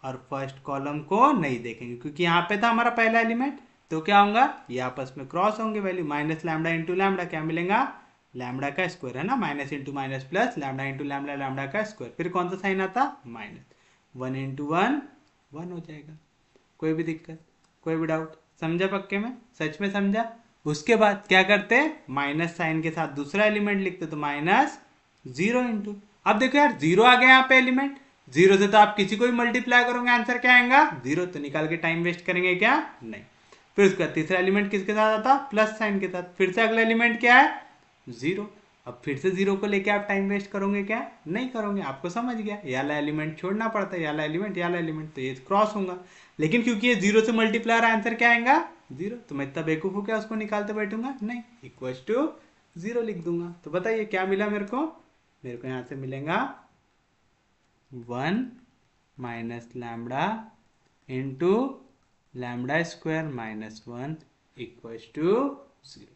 और फर्स्ट कॉलम को नहीं देखेंगे, क्योंकि यहाँ पे था हमारा पहला एलिमेंट। तो क्या होगा, ये आपस में क्रॉस होंगे value, minus lambda into lambda क्या मिलेगा, लैम्बडा का स्क्वायर है ना, minus into minus plus lambda into lambda, lambda का स्क्वायर, फिर कौन सा साइन आता, माइनस 1 इंटू 1 1 हो जाएगा। कोई भी दिक्कत, कोई भी डाउट, समझा पक्के में, सच में समझा। उसके बाद क्या करते, माइनस साइन के साथ दूसरा एलिमेंट लिखते, तो माइनस 0 इंटू, अब देखो यार 0 आ गया यहाँ पे एलिमेंट, 0 से तो आप किसी को भी मल्टीप्लाई करोगे आंसर क्या आएगा 0, तो निकाल के टाइम वेस्ट करेंगे क्या, नहीं। फिर उसका तीसरा एलिमेंट किसके साथ आता, प्लस साइन के साथ, फिर से अगला एलिमेंट क्या है 0। अब फिर से 0 को लेके आप टाइम वेस्ट करोगे क्या, नहीं करोगे, आपको समझ गया, ये वाला एलिमेंट छोड़ना पड़ता है, ये वाला एलिमेंट, तो ये क्रॉस होगा। लेकिन क्योंकि ये 0 से मल्टीप्लाई आंसर क्या आएगा 0, तो मैं इतना बेवकूफ हूँ क्या उसको निकालते बैठूंगा, नहीं, इक्वल्स टू 0 लिख दूंगा। तो बताइए क्या मिला मेरे को यहाँ से मिलेगा 1 minus lambda into lambda square minus 1 equals to 0।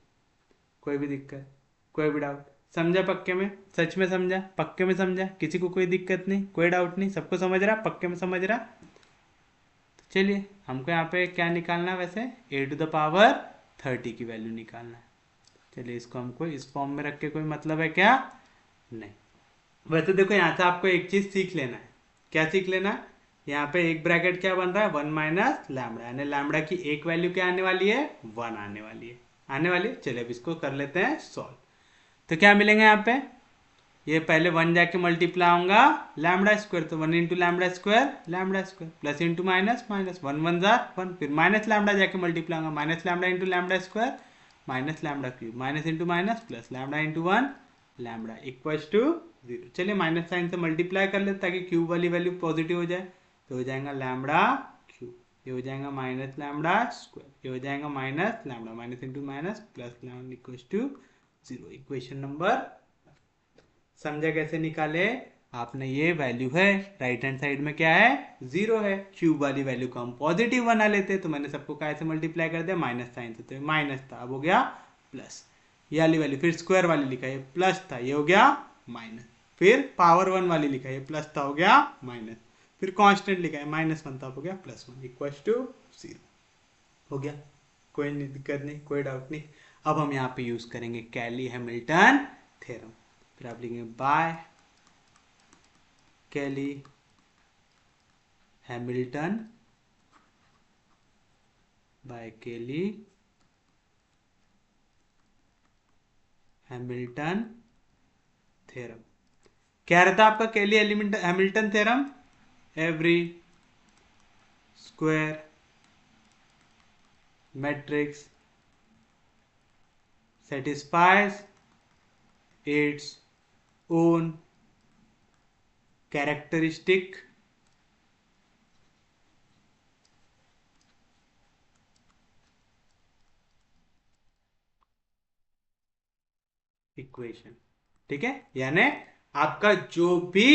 कोई भी दिक्कत, कोई भी डाउट? समझा पक्के में? सच में समझा? पक्के में समझा? किसी को कोई दिक्कत नहीं, कोई डाउट नहीं, सबको समझ रहा, पक्के में समझ रहा? तो चलिए, हमको यहाँ पे क्या निकालना है वैसे? a⁻30 की वैल्यू निकालना है। चलिए, इसको हमको इस फॉर्म में रख के कोई मतलब है क्या? नहीं। वैसे देखो, यहाँ से आपको एक चीज सीख लेना है। क्या सीख लेना है? यहाँ पे एक ब्रैकेट क्या बन रहा है? 1 माइनस लैम्बडा, यानी लैम्बडा की एक वैल्यू क्या आने वाली है? 1 आने वाली है। आने वाली है। चलिए अब इसको कर लेते हैं सॉल्व। तो क्या मिलेंगे यहाँ पे? ये पहले 1 जाके मल्टीप्लाई होगा लैम्बडा स्क्वायर, तो 1 into lambda square plus into minus minus 1 1 जार 1, फिर माइनस लैम्बडा जाके मल्टीप्लाई होगा minus lambda into lambda square minus lambda cube minus into minus plus lambda into 1 lambda equals to 0। चलिए माइनस साइन से multiply कर लेते ताकि क्यूब वाली वैल्यू पॉजिटिव हो जाए। तो हो जाएगा लैम्बडा क्यूब, ये हो जाएगा माइनस लैम्बडा स्क्वायर, ये हो जाएगा minus lambda minus into minus plus lambda equals to 0। Equation number. समझा कैसे निकाले आपने? ये वैल्यू है, राइट हैंड साइड में क्या है? 0 है। क्यूब वाली वैल्यू को हम पॉजिटिव बना लेते, तो मैंने सबको काय से मल्टीप्लाई कर दिया? माइनस साइन से, तो माइनस था, अब हो गया प्लस। ये वाली वैल्यू फिर स्क्वायर वाली लिखा, ये प्लस था, ये हो गया माइनस। फिर पावर 1 वाली लिखा, ये प्लस था, हो गया माइनस। फिर कांस्टेंट लिखा है -1 था, हो गया +1 इक्वल्स टू 0। हो गया, कोई दिक्कत नहीं, कोई डाउट नहीं। अब हम यहाँ पे यूज करेंगे कैली हैमिल्टन थ्योरम। फिर आप लिखेंगे by Cayley Hamilton, by Cayley Hamilton theorem. क्या रहता है आपका Cayley Hamilton theorem? Every square matrix satisfies its own characteristic equation. ठीक है, यानी आपका जो भी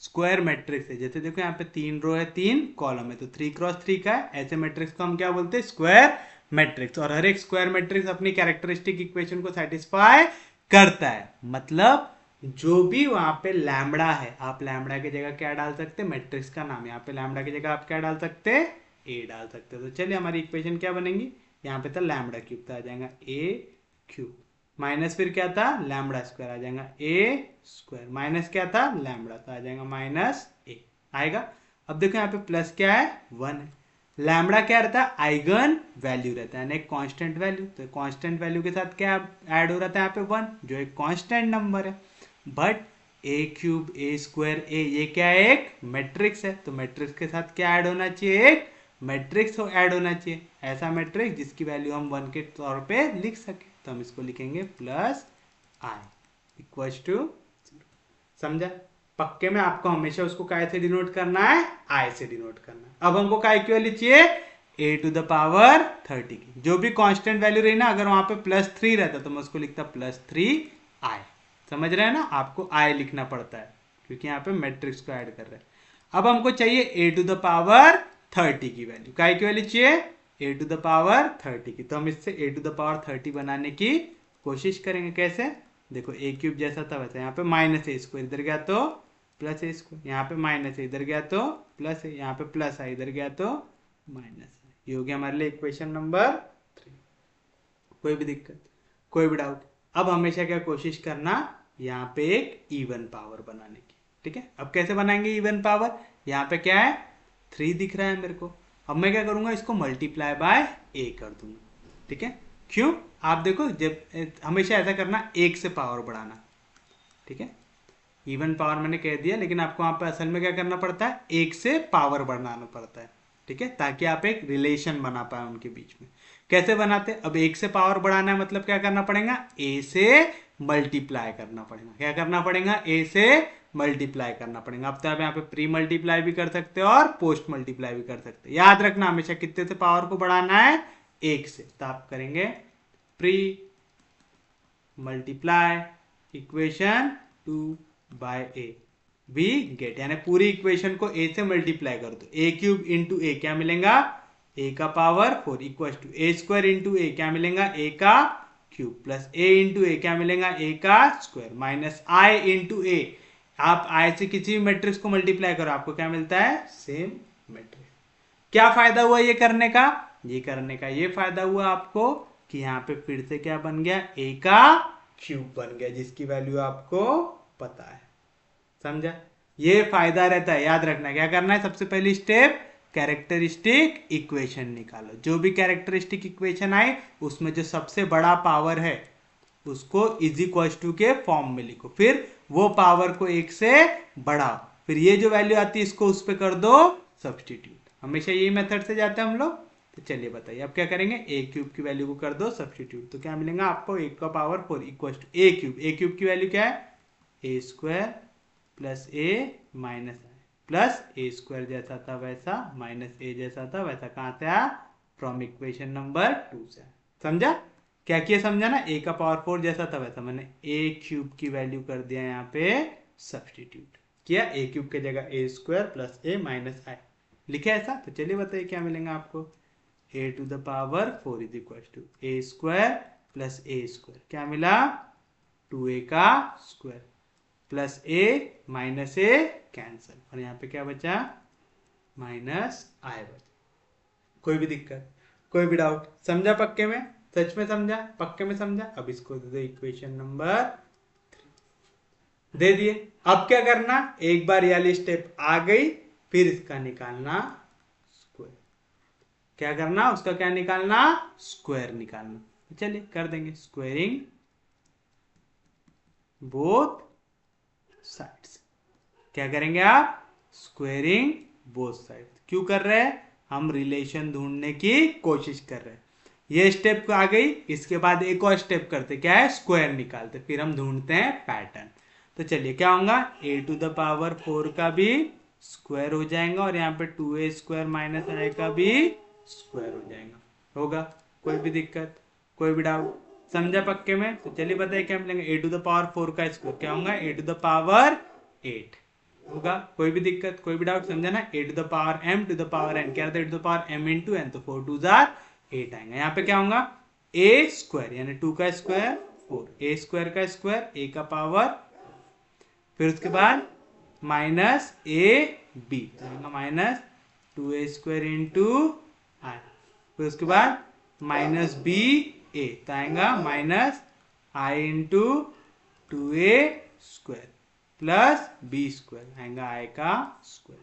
स्क्वायर मैट्रिक्स है, जैसे देखो यहाँ पे 3 रो है 3 कॉलम है, तो 3x3 का है, ऐसे मैट्रिक्स को हम क्या बोलते हैं? Square matrix. और हर एक स्क्वायर मैट्रिक्स अपनी कैरेक्टरिस्टिक इक्वेशन को सेटिस्फाई करता है। मतलब जो भी वहां पे लैम्बडा है, आप लैम्बडा की जगह क्या डाल सकते हैं? मैट्रिक्स का नाम। यहाँ पे लैम्बडा की जगह आप क्या डाल सकते हैं? ए डाल सकते हैं। तो चलिए हमारी इक्वेशन क्या बनेगी? यहाँ पे था लैम्बडा क्यूब, तो आ जाएगा ए क्यूब माइनस फिर क्या था? लैम्बडा स्क्वायर, आ जाएगा ए स्क्वायर माइनस क्या था? लैम्बडा, तो आ जाएगा माइनस ए आएगा। अब देखो यहाँ पे प्लस क्या है? 1 है। लैम्बडा क्या रहता है? आइगन वैल्यू रहता है, एक कांस्टेंट वैल्यू। तो कांस्टेंट वैल्यू के साथ क्या ऐड हो रहा था यहाँ पे? 1, जो एक कांस्टेंट नंबर है। But A cube A square A, ये क्या है? एक मैट्रिक्स है, तो मैट्रिक्स के साथ क्या ऐड होना चाहिए? एक मैट्रिक्स ऐड होना चाहिए, ऐसा मैट्रिक्स जिसकी वैल्यू हम 1 के तौर पे लिख सके। तो हम इसको लिखेंगे प्लस आई इक्वल्स टू 0। समझा? पक्के में आपको हमेशा उसको काय से डिनोट करना है? आई से डिनोट करना है। अब हमको काय की वैल्यू चाहिए? a⁻30 की। जो भी कांस्टेंट वैल्यू रही ना, अगर वहां पे +3 रहता तो मैं उसको लिखता +3i। समझ रहे हैं ना? आपको आई लिखना पड़ता है क्योंकि यहाँ पे मैट्रिक्स को ऐड कर रहे हैं। अब हमको चाहिए a⁻30 की वैल्यू। काय की वैल्यू चाहिए? a⁻30 की। तो हम इससे a⁻30 बनाने की कोशिश करेंगे। कैसे? देखो ए क्यूब जैसा था वैसे, यहाँ पे माइनस ए स्क्वायर, इधर गया तो प्लस ए स्क्वायर, यहाँ पे माइनस है, इधर गया तो प्लस है, यहाँ पे प्लस है, इधर गया तो माइनस है। ये हो गया हमारे लिए इक्वेशन नंबर 3। कोई भी दिक्कत, कोई भी डाउट? अब हमेशा क्या कोशिश करना? यहाँ पे एक इवन पावर बनाने की। ठीक है, अब कैसे बनाएंगे इवन पावर? यहाँ पे क्या है? 3 दिख रहा है मेरे को। अब मैं क्या करूंगा? इसको मल्टीप्लाई बाय ए कर दूंगा। ठीक है, क्यों? आप देखो, जब हमेशा ऐसा करना, 1 से पावर बढ़ाना। ठीक है, इवन पावर मैंने कह दिया, लेकिन आपको वहां पे असल में क्या करना पड़ता है? 1 से पावर बढ़ाना पड़ता है। ठीक है, ताकि आप एक रिलेशन बना पाए उनके बीच में। कैसे बनाते? अब 1 से पावर बढ़ाना है, मतलब क्या करना पड़ेगा? ए से मल्टीप्लाई करना पड़ेगा। क्या करना पड़ेगा? ए से मल्टीप्लाई करना पड़ेगा। अब तो आप यहाँ पे प्री मल्टीप्लाई भी कर सकते हो और पोस्ट मल्टीप्लाई भी कर सकते हो। याद रखना हमेशा कितने से पावर को बढ़ाना है? 1 से। तो आप करेंगे pre multiply equation 2 by A, we get, यानी पूरी इक्वेशन को ए से मल्टीप्लाई कर दो। ए क्यूब इंटू ए क्या मिलेगा? ए का power 4 equal to A square into A, क्या मिलेगा ए का cube, plus A into A, क्या मिलेगा ए का square, minus I into A, आप आई से किसी भी मैट्रिक्स को मल्टीप्लाई करो आपको क्या मिलता है, सेम मैट्रिक्स। क्या फायदा हुआ ये करने का, ये फायदा हुआ आपको कि यहाँ पे फिर से क्या बन गया, ए का क्यूब बन गया, जिसकी वैल्यू आपको पता है। समझा, ये फायदा रहता है। याद रखना क्या करना है, सबसे पहली स्टेप कैरेक्टरिस्टिक इक्वेशन निकालो। जो भी कैरेक्टरिस्टिक इक्वेशन आए उसमें जो सबसे बड़ा पावर है उसको इज इक्वल टू के फॉर्म में लिखो, फिर वो पावर को एक से बढ़ाओ, फिर ये जो वैल्यू आती है इसको उस पर कर दो सब्सटीट्यूट। हमेशा यही मेथड से जाते हैं हम लोग। तो चलिए बताइए अब क्या करेंगे, ए क्यूब की वैल्यू को कर दो सब्सटीट्यूट, तो क्या मिलेगा आपको, ए का power 4 equal to A cube, A cube की वैल्यू क्या है, A square plus A minus I, plus A square जैसा था वैसा माइनस ए जैसा था वैसा, कहां से आया, फ्रॉम इक्वेशन नंबर 2 से। समझा क्या किया, समझा ना, ए का पावर 4 जैसा था वैसा, मैंने ए क्यूब की वैल्यू कर दिया यहाँ पे सब्सटीट्यूट किया, ए क्यूब के जगह A square plus A minus I लिखे ऐसा। तो चलिए बताइए क्या मिलेगा आपको, A to the power 4 is equal to A square plus A square, क्या मिला 2a का square plus A minus A cancel, और यहाँ पे क्या बचा, माइनस आई बचा। कोई भी दिक्कत, कोई भी डाउट, समझा पक्के में, सच में समझा, पक्के में समझा। अब इसको दे दो इक्वेशन नंबर 3 दे दिए। अब क्या करना, एक बार ये वाली स्टेप आ गई, फिर इसका निकालना स्क्वायर, क्या करना उसका, क्या निकालना, स्क्वायर निकालना। चलिए कर देंगे, स्क्वायरिंग बोथ साइड्स, क्या करेंगे आप, स्क्वायरिंग बोथ साइड्स। क्यों कर रहे हैं, हम रिलेशन ढूंढने की कोशिश कर रहे हैं। ये स्टेप आ गई, इसके बाद एक और स्टेप करते, क्या है, स्क्वायर निकालते, फिर हम ढूंढते हैं पैटर्न। तो चलिए क्या होगा, ए टू द पावर 4 का भी स्क्वायर हो जाएगा, और यहाँ पे 2a स्क्वायर माइनस आई का भी स्क्वायर हो जाएगा, होगा, कोई भी दिक्कत, कोई भी डाउट, समझा पक्के में। तो चलिए बताइए क्या मिलेंगे, ए टू द पावर 4 का स्क्वायर क्या होगा, ए टू द पावर 8 होगा, कोई भी दिक्कत, कोई भी डाउट, समझा ना। A to the power m to the power n, क्या रहता है, A to the power m into n, तो 4 2 जार 8 आएगा। यहाँ पे क्या होगा, ए स्क्वायर यानी 2 का स्क्वायर 4, ए स्क्वायर का स्क्वायर ए का पावर, फिर उसके बाद minus A B, minus 2a square into I, फिर उसके बाद माइनस बी ए, तो आएगा minus I into 2a square plus B square, आएगा आई का स्क्वायर।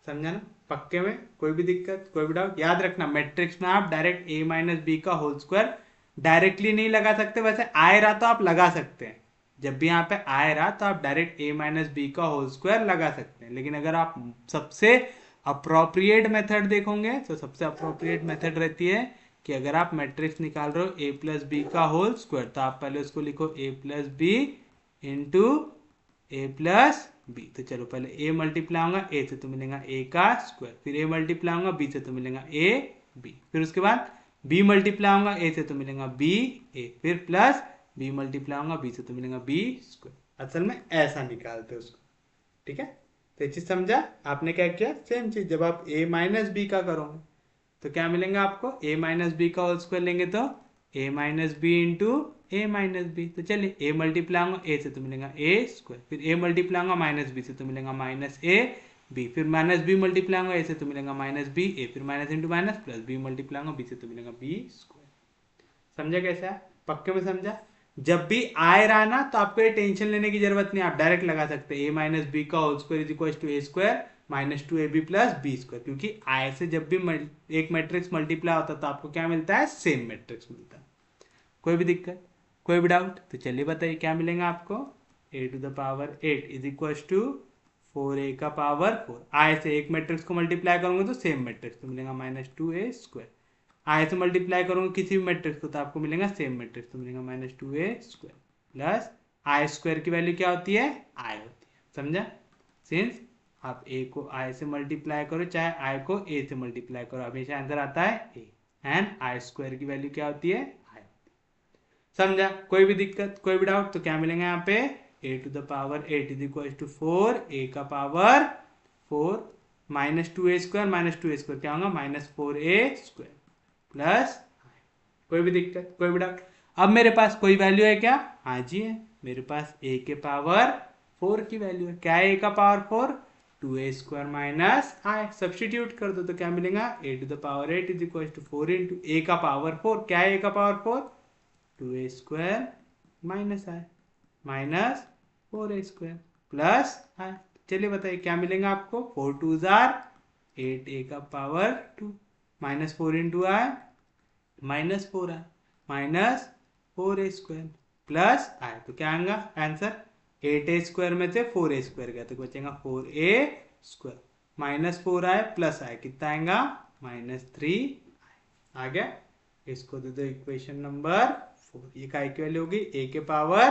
समझा ना पक्के में, कोई भी दिक्कत, कोई भी डाउट। याद रखना मैट्रिक्स में आप डायरेक्ट a माइनस बी का होल स्क्वायर डायरेक्टली नहीं लगा सकते, वैसे आए रहा तो आप लगा सकते हैं, जब भी यहाँ पे आए रहा तो आप डायरेक्ट a माइनस बी का होल स्क्वायर लगा सकते हैं। लेकिन अगर आप सबसे अप्रोप्रिएट मेथड देखोगे तो सबसे अप्रोप्रिएट मेथड रहती है कि अगर आप मैट्रिक्स निकाल रहे हो a प्लस बी का होल स्क्वायर, तो आप पहले उसको लिखो a plus B into A plus B. तो चलो पहले a मल्टीप्लाई होगा a से तो मिलेगा a का स्क्वायर, फिर a मल्टीप्लाई होगा b से तो मिलेगा a b, फिर उसके बाद b मल्टीप्लाई होगा a से तो मिलेगा b a, फिर प्लस b मल्टीप्लाई होगा b से तो मिलेगा b स्क्वायर। असल में ऐसा निकालते हैं उसको, ठीक है। तो ये चीज समझा आपने, क्या किया, सेम चीज जब आप a माइनस बी का करोगे तो क्या मिलेगा आपको, a माइनस बी का होल स्क्वायर लेंगे तो a minus B into A minus B. तो चलिए ए मल्टीप्लाई होगा ए से तो मिलेगा ए स्क्वायर, फिर ए मल्टीप्लाई होगा माइनस बी से तो मिलेगा माइनस ए बी, फिर माइनस बी मल्टीप्लाई होगा ए से तो मिलेगा माइनस बी ए, फिर minus into minus plus b multiply होगा बी से तो मिलेगा बी स्क्वायर। समझा कैसा है, पक्के में समझा। जब भी आए रहा ना तो आपको ये टेंशन लेने की जरूरत नहीं, आप डायरेक्ट लगा सकते हैं ए माइनस बी का whole square is equal to A square minus 2ab plus B square, क्योंकि आय से जब भी एक मैट्रिक्स मल्टीप्लाई होता है तो आपको क्या मिलता है, सेम मैट्रिक्स मिलता है। कोई भी दिक्कत, कोई भी डाउट। तो चलिए बताइए क्या मिलेगा आपको, a to the power 8 is equal to 4a का पावर 4, आय से एक मैट्रिक्स को मल्टीप्लाई करूंगा तो सेम मैट्रिक्स तो मिलेगा माइनस 2a स्क्वायर, आय से मल्टीप्लाई करूंगा किसी भी मैट्रिक्स को तो आपको मिलेगा सेम मैट्रिक्स तो मिलेगा minus 2a square, plus I square की वैल्यू क्या होती है, आय होती है। समझा, सिंस आप a को i से मल्टीप्लाई करो चाहे i को a से मल्टीप्लाई करो, हमेशा आंसर आता है a, एंड आई स्क्वायर की वैल्यू क्या होती है, i। समझा, कोई भी दिक्कत, कोई भी डाउट। तो क्या मिलेगा यहाँ पे, a to the power 8 is equal to 4 a का पावर 4 -2a² क्या होगा, -4a² प्लस, कोई भी दिक्कत, कोई भी डाउट? अब मेरे पास कोई वैल्यू है क्या? हाँ जी है, मेरे पास a के पावर 4 की वैल्यू है। क्या है a का power 4? 2a² minus i। Substitute कर दो तो क्या मिलेगा, a⁴ is equal to 4 into a का पावर 4। क्या है a का power 4? 2a² minus i minus 4a² plus i। चलिए बताइए क्या मिलेगा आपको, 4 2 जार 8 a का power 2 minus 4 into i -4i minus 4a² plus i। तो क्या आएगा आंसर, 8a² में से 4a² गया तो बचेगा 4a² minus 4i plus i, कितना आएगा, -3i। आ गया, इसको दे दो इक्वेशन नंबर 4। ये काय की वैल्यू होगी, a के पावर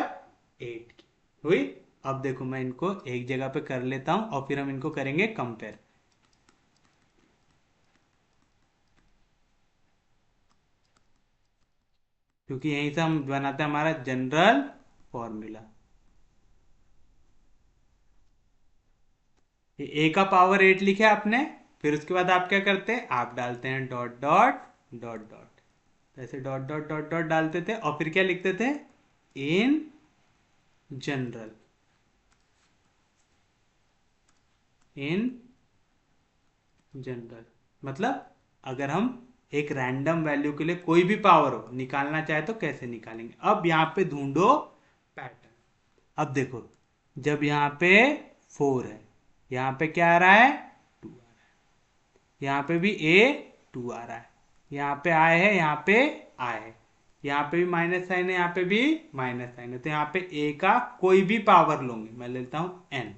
8 की हुई। अब देखो मैं इनको एक जगह पे कर लेता हूं और फिर हम इनको करेंगे कंपेयर। क्योंकि यहीं से हम बनाते हैं हमारा जनरल फॉर्मूला। ए का पावर 8 लिखे आपने, फिर उसके बाद आप क्या करते हैं, आप डालते हैं डॉट डॉट डॉट डॉट, ऐसे डॉट डॉट डॉट डॉट डालते थे और फिर क्या लिखते थे, इन जनरल, इन जनरल। मतलब अगर हम एक रैंडम वैल्यू के लिए कोई भी पावर हो निकालना चाहे तो कैसे निकालेंगे। अब यहाँ पे ढूंढो पैटर्न। अब देखो, जब यहाँ पे 4 है, यहाँ पे क्या आ रहा है, 2 आ रहा है, यहाँ पे भी a 2 आ रहा है, यहाँ पे i है, यहाँ पे i है, यहाँ पे भी माइनस साइन है, यहाँ पे भी माइनस साइन है। तो यहाँ पे a का कोई भी पावर लूंगी, मैं लेता हूँ n।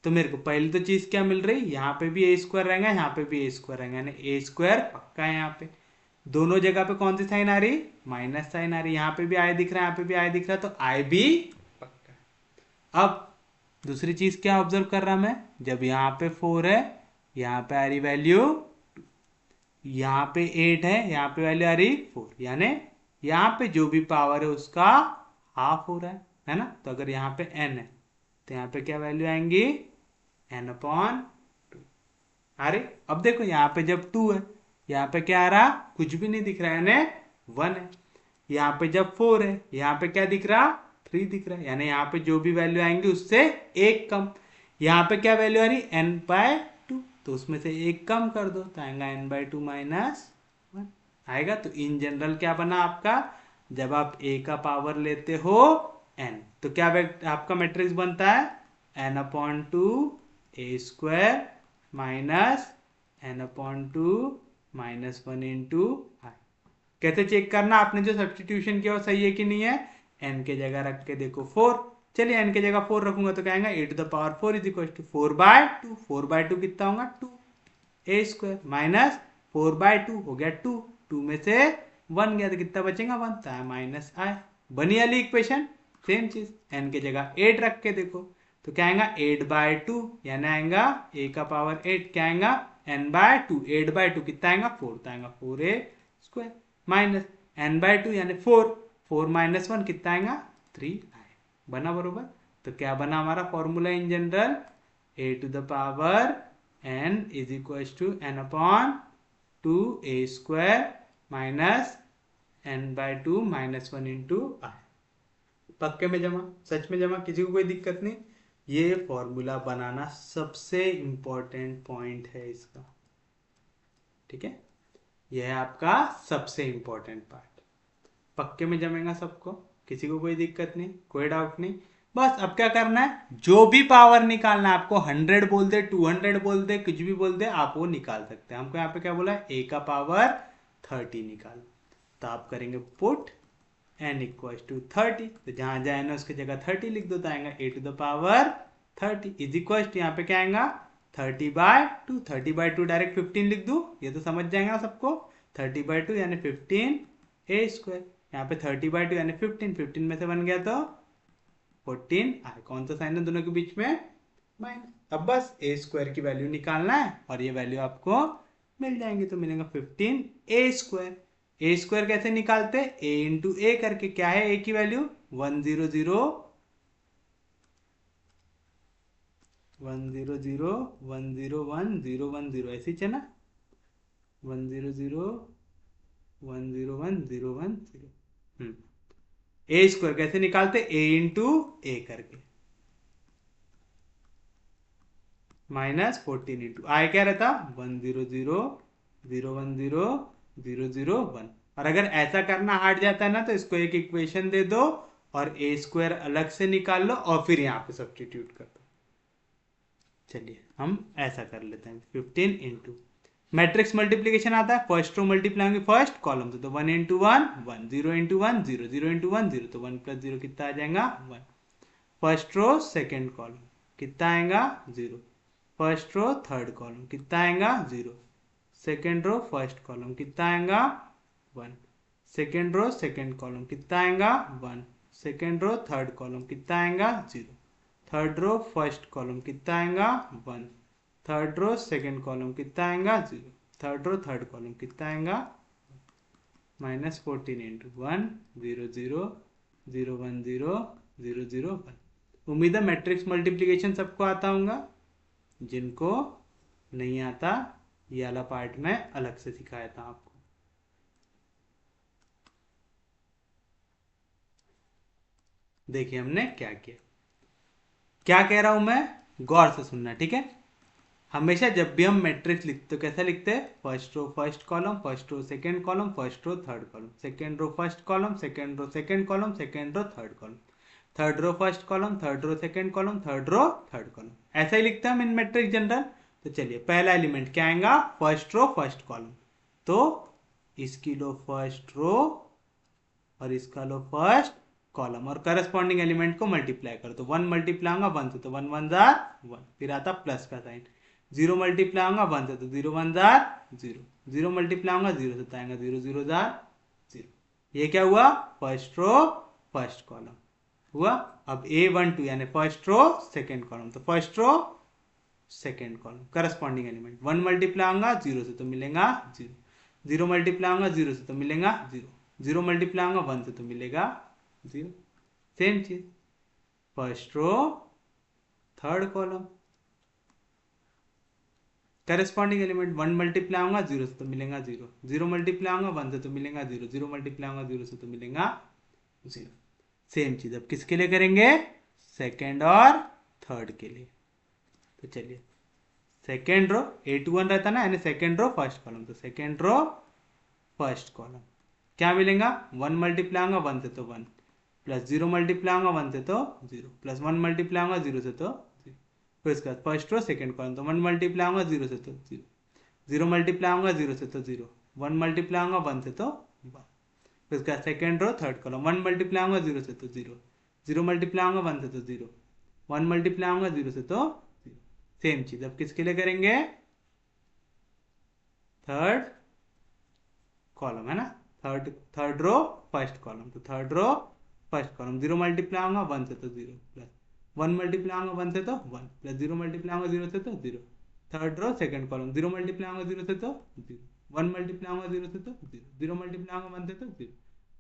तो मेरे को पहली तो चीज क्या मिल रही, यहाँ पे भी a² रहेगा, यहाँ पे भी a² रहेगा, यानी a² पक्का है। यहाँ पे दोनों जगह पे कौन सी साइन आ रही, माइनस साइन आ रही। यहाँ पे भी i दिख रहा है, यहाँ पे भी i दिख रहा है, तो i भी पक्का है। अब दूसरी चीज क्या ऑब्जर्व कर रहा मैं, जब यहाँ पे 4 है, यहाँ पे आ रही वैल्यू, यहाँ पे 8 है, यहाँ पे वैल्यू आ रही 4, यानी यहाँ पे जो भी पावर है उसका हाफ हो रहा है ना। तो अगर यहाँ पे n है तो यहाँ पे क्या वैल्यू आएंगी, n/2। अरे अब देखो यहाँ पे जब 2 है, यहाँ पे क्या आ रहा, कुछ भी नहीं दिख रहा है, यानी 1 है। यहाँ पे जब 4 है, यहाँ पे क्या दिख रहा, 3 दिख रहा है, यानी यहाँ पे जो भी वैल्यू आएंगी उससे एक कम। यहाँ पे क्या वैल्यू आ रही, n/2, तो उसमें से एक कम कर दो तो आएगा n/2 -1 आएगा। तो इन जनरल क्या बना आपका, जब आप a का पावर लेते हो n तो क्या आपका मैट्रिक्स बनता है, n/2 a² minus n/2 -1 into i। कैसे चेक करना, आपने जो सब्सटीट्यूशन किया वो सही है कि नहीं है, n के जगह रख के देखो 4। चलिए n के जगह 4 रखूंगा तो क्या आएगा, a⁴ इज इक्वल टू 4/2। 4/2 कितना होगा, 2a² माइनस 4/2 हो गया 2, 2 में से 1 गया तो कितना बचेगा, 1, तो -i। बनी वाली इक्वेशन, सेम चीज n के जगह 8 रख के देखो तो क्या आएगा, 8/2, यानी आएगा a का पावर 8, क्या आएगा, n/2, 8/2 कितना आएगा, 4, तो आएगा 4a² माइनस n/2 यानी 4, 4 माइनस 1 कितना आएगा, 3 आए। बना बरोबर। तो क्या बना हमारा formula in general, a⁴ n is equal to n/2 a² minus n/2 -1 into i। पक्के में जमा, सच में जमा, किसी को कोई दिक्कत नहीं। ये फॉर्मूला बनाना सबसे इंपॉर्टेंट पॉइंट है इसका, ठीक है, यह है आपका सबसे इंपॉर्टेंट पार्ट। पक्के में जमेगा सबको, किसी को कोई दिक्कत नहीं, कोई डाउट नहीं। बस अब क्या करना है, जो भी पावर निकालना है आपको, 100 बोल दे, 200 बोल दे, कुछ भी बोल दे, आप वो निकाल सकते हैं। हमको यहाँ पे क्या बोला है, a का पावर 30 निकाल, तो आप करेंगे पुट n इक्वल टू 30, तो जहां जहां n उसकी जगह 30 लिख दो तो आएगा a⁴ इज इक्वल टू, यहाँ पे क्या आएगा 30/2, 30/2 डायरेक्ट 15 लिख दू, ये तो समझ जाएगा सबको। 30/2 यानी 15a², यहाँ पे 30/2 यानी 15, 15 में से बन गया तो 14 आए। कौन सा साइन है दोनों के बीच में, माइनस। अब बस a² की वैल्यू निकालना है और ये वैल्यू आपको मिल जाएंगी, तो मिलेगा 15a²। a² कैसे निकालते, a इंटू a करके, क्या है a की वैल्यू 100 100 101 010 ऐसी है ना, 100 101 010 ए स्क्वायर कैसे निकालते, ए इंटू ए करके, -14 इंटू आई क्या रहता 100 010 010 और अगर ऐसा करना हार्ड जाता है ना तो इसको एक इक्वेशन दे दो और ए स्क्वायर अलग से निकाल लो और फिर यहाँ पे सब्स्टिट्यूट कर दो। चलिए हम ऐसा कर लेते हैं, 15 इंटू मैट्रिक्स मल्टीप्लीकेशन आता है, फर्स्ट रो मल्टीप्लाई होंगे फर्स्ट कॉलम से, तो 1 इंटू 1 1, 0 इंटू 1 0, 0 इंटू 1 0, तो 1 प्लस 0 कितना आ जाएगा 1। फर्स्ट रो सेकेंड कॉलम कितना आएगा 0, फर्स्ट रो थर्ड कॉलम कितना आएगा 0, सेकेंड रो फर्स्ट कॉलम कितना आएगा 1, सेकेंड रो सेकेंड कॉलम कितना आएगा 1, सेकेंड रो थर्ड कॉलम कितना आएगा 0, थर्ड रो फर्स्ट कॉलम कितना आएगा 1, थर्ड रो सेकेंड कॉलम कितना आएगा 0, थर्ड रो थर्ड कॉलम कितना आएगा -14 इंटू 1 0 0 0 1 0 0 0 1। उम्मीद है मैट्रिक्स मल्टीप्लिकेशन सबको आता होगा, जिनको नहीं आता ये वाला पार्ट में अलग से सिखाया था आपको। देखिए हमने क्या किया, क्या कह रहा हूं मैं, गौर से सुनना ठीक है। हमेशा जब भी हम मैट्रिक्स लिखते तो कैसा लिखते हैं, first row first column, first row second column, first row third column, second row first column, second row second column, second row third column, third row first column, third row second column, third row third column, ऐसा ही लिखते हैं हम इन matrix general. तो चलिए पहला element क्या आएगा, फर्स्ट रो फर्स्ट कॉलम, तो इसकी लो फर्स्ट रो और इसका लो फर्स्ट कॉलम और करस्पॉन्डिंग एलिमेंट को मल्टीप्लाई कर, तो 1 मल्टीप्लाई होगा 1 से, तो 1 1 जार 1, फिर आता प्लस का साइन, 0 मल्टीप्लाई होगा 1 से, तो 0 1 जार 0, 0 मल्टीप्लाई होगा 0 से, तो आएगा 0 0 जार 0। ये क्या हुआ, फर्स्ट रो फर्स्ट कॉलम हुआ। अब A12 यानी फर्स्ट रो सेकेंड कॉलम, तो first row second column corresponding element, 1 multiply होगा 0 से तो मिलेगा 0, 0 मल्टीप्लाई होगा 0 से तो मिलेगा 0, 0 मल्टीप्लाई होगा 1 से तो मिलेगा 0। सेम चीज first row third column corresponding element, 1 multiply होगा 0 से तो मिलेगा 0, 0 मल्टीप्लाई होगा 1 से तो मिलेगा 0, 0 मल्टीप्लाई होगा 0 से तो मिलेगा 0। सेम चीज अब किसके लिए करेंगे, सेकेंड और थर्ड के लिए। तो चलिए सेकेंड रो A21 रहता ना, यानी सेकेंड रो फर्स्ट कॉलम, तो सेकेंड रो फर्स्ट कॉलम क्या मिलेगा, 1 मल्टीप्लाई होगा 1 से तो 1, प्लस 0 मल्टीप्लाई होगा 1 से तो 0, प्लस 1 मल्टीप्लाई होगा 0 से तो 0, फिर इसके बाद फर्स्ट रो सेकेंड कॉलम, तो 1 मल्टीप्लाई होगा 0 से तो 0, 0 मल्टीप्लाई होगा 0 से तो 0, 1 मल्टीप्लाई होगा 1 से तो 1, फिर इसका second row third column, 1 multiply होगा 0 से तो 0, 0 मल्टीप्लाई होगा 1 से तो 0, 1 मल्टीप्लाई होगा 0 से तो 0। सेम चीज अब किसके लिए करेंगे, थर्ड कॉलम है ना, थर्ड रो फर्स्ट कॉलम, तो third row first column, 0 multiply होगा 1 से तो 0, प्लस 1 मल्टीप्लाई होगा 1 से तो 1, प्लस 0 मल्टीप्लाई होगा 0 से तो 0, third row second column, 0 multiply होगा 0 से तो 0, 1 मल्टीप्लाई होगा 0 से तो 0, 0 मल्टीप्लाई होगा 1 से तो 0,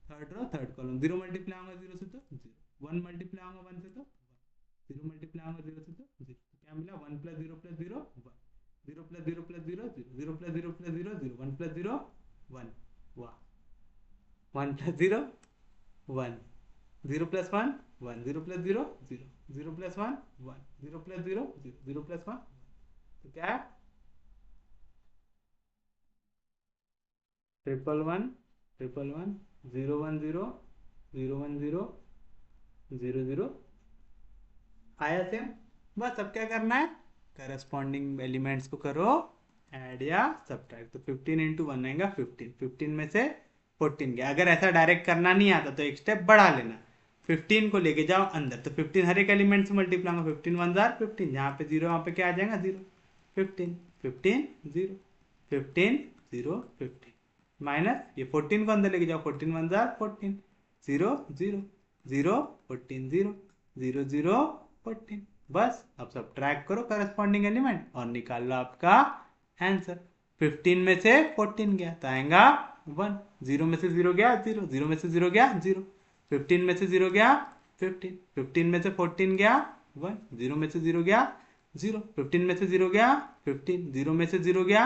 third row third column, 0 multiply होगा 0 से तो 0, 1 मल्टीप्लाई होगा 1 से तो 1, 0 मल्टीप्लाई होगा 0 से तो 0, क्या मिला 1 plus 0 plus 0 1, 0 plus 0 plus 0 0, 0 plus 0 plus 0 0, 1 plus 0 1, वाह 1 plus 0 1, 0 plus 1 1, 0 plus 0 0, 0 plus 1 1, 0 plus 0 0, 0 plus 1 1, तो क्या 1 1 1 1 0 1 0 0 1 0 0 0 आया सेम। बस अब क्या करना है, करस्पॉन्डिंग एलिमेंट्स को करो ऐड या सब्ट्रैक्ट, तो 15 इंटू 1 आएगा 15, 15 में से 14 गया। अगर ऐसा डायरेक्ट करना नहीं आता तो एक स्टेप बढ़ा लेना, 15 को लेके जाओ अंदर, तो 15 हर एक एलिमेंट से मल्टीप्लाई होगा, 15 1 जार 15, जहाँ पे 0 वहाँ पे क्या आ जाएगा 0, 15 15 0, 15 0 15 माइनस ये 14 को अंदर लेके जाओ, 14 1 जार 14, 0 0 0 14 0 0 0 14। बस अब सब ट्रैक करो करस्पॉन्डिंग एलिमेंट और निकाल लो आपका आंसर। 15 में से 14 गया तो आएगा 1, 0 में से 0 गया 0, 0 में से 0 गया 0, 15 में से 0 गया 15, 15 में से 14 गया 1, 0 में से 0 गया 0, 15 में से 0 गया 15, 0 में से 0 गया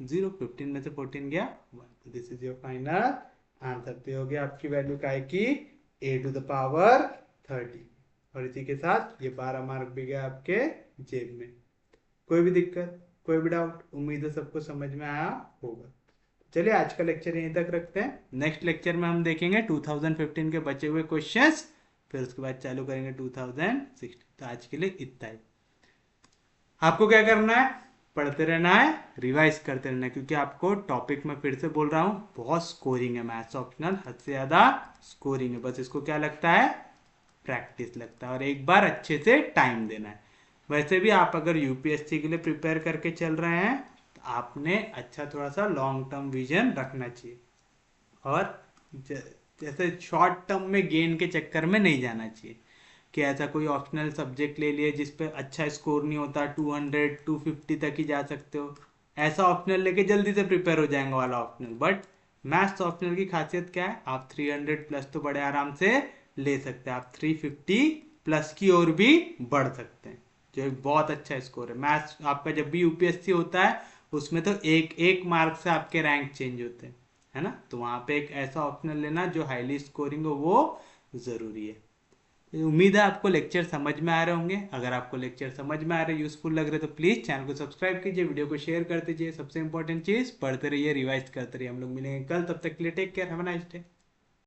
0, 15 में से 14 गया 1। This is your final answer. तो हो गया आपकी वैल्यू क्या है कि a⁻30। और इसी के साथ ये 12 मार्क भी गया आपके जेब में। कोई भी दिक्कत, कोई भी डाउट, उम्मीद है सबको समझ में आया होगा। चलिए आज का लेक्चर यहीं तक रखते हैं। नेक्स्ट लेक्चर में हम देखेंगे 2015 के बचे हुए क्वेश्चंस, फिर उसके बाद चालू करेंगे 2016। तो आज के लिए इतना ही। आपको क्या करना है, पढ़ते रहना है, रिवाइज करते रहना है, क्योंकि आपको टॉपिक में फिर से बोल रहा हूँ बहुत स्कोरिंग है मैथ्स ऑप्शनल, हद से ज़्यादा स्कोरिंग है। बस इसको क्या लगता है, प्रैक्टिस लगता है और एक बार अच्छे से टाइम देना है। वैसे भी आप अगर यूपीएससी के लिए प्रिपेयर करके चल रहे हैं तो आपने अच्छा थोड़ा सा लॉन्ग टर्म विजन रखना चाहिए और जैसे शॉर्ट टर्म में गेन के चक्कर में नहीं जाना चाहिए कि ऐसा कोई ऑप्शनल सब्जेक्ट ले लिए जिस पे अच्छा स्कोर नहीं होता, 200 250 तक ही जा सकते हो, ऐसा ऑप्शनल लेके जल्दी से प्रिपेयर हो जाएंगे वाला ऑप्शनल। बट मैथ्स ऑप्शनल की खासियत क्या है, आप 300 प्लस तो बड़े आराम से ले सकते हैं, आप 350 प्लस की ओर भी बढ़ सकते हैं, जो एक बहुत अच्छा स्कोर है। मैथ्स आपका जब भी यूपीएससी होता है उसमें तो एक एक मार्क से आपके रैंक चेंज होते हैं, है ना। तो वहां पे एक ऐसा ऑप्शनल लेना जो हाईली स्कोरिंग हो, वो जरूरी है। उम्मीद है आपको लेक्चर समझ में आ रहे होंगे। अगर आपको लेक्चर समझ में आ रहे, यूजफुल लग रहे तो प्लीज चैनल को सब्सक्राइब कीजिए, वीडियो को शेयर कर दीजिए। सबसे इंपॉर्टेंट चीज, पढ़ते रहिए, रिवाइज करते रहिए। हम लोग मिलेंगे कल, तब तक के लिए take care, have a nice day.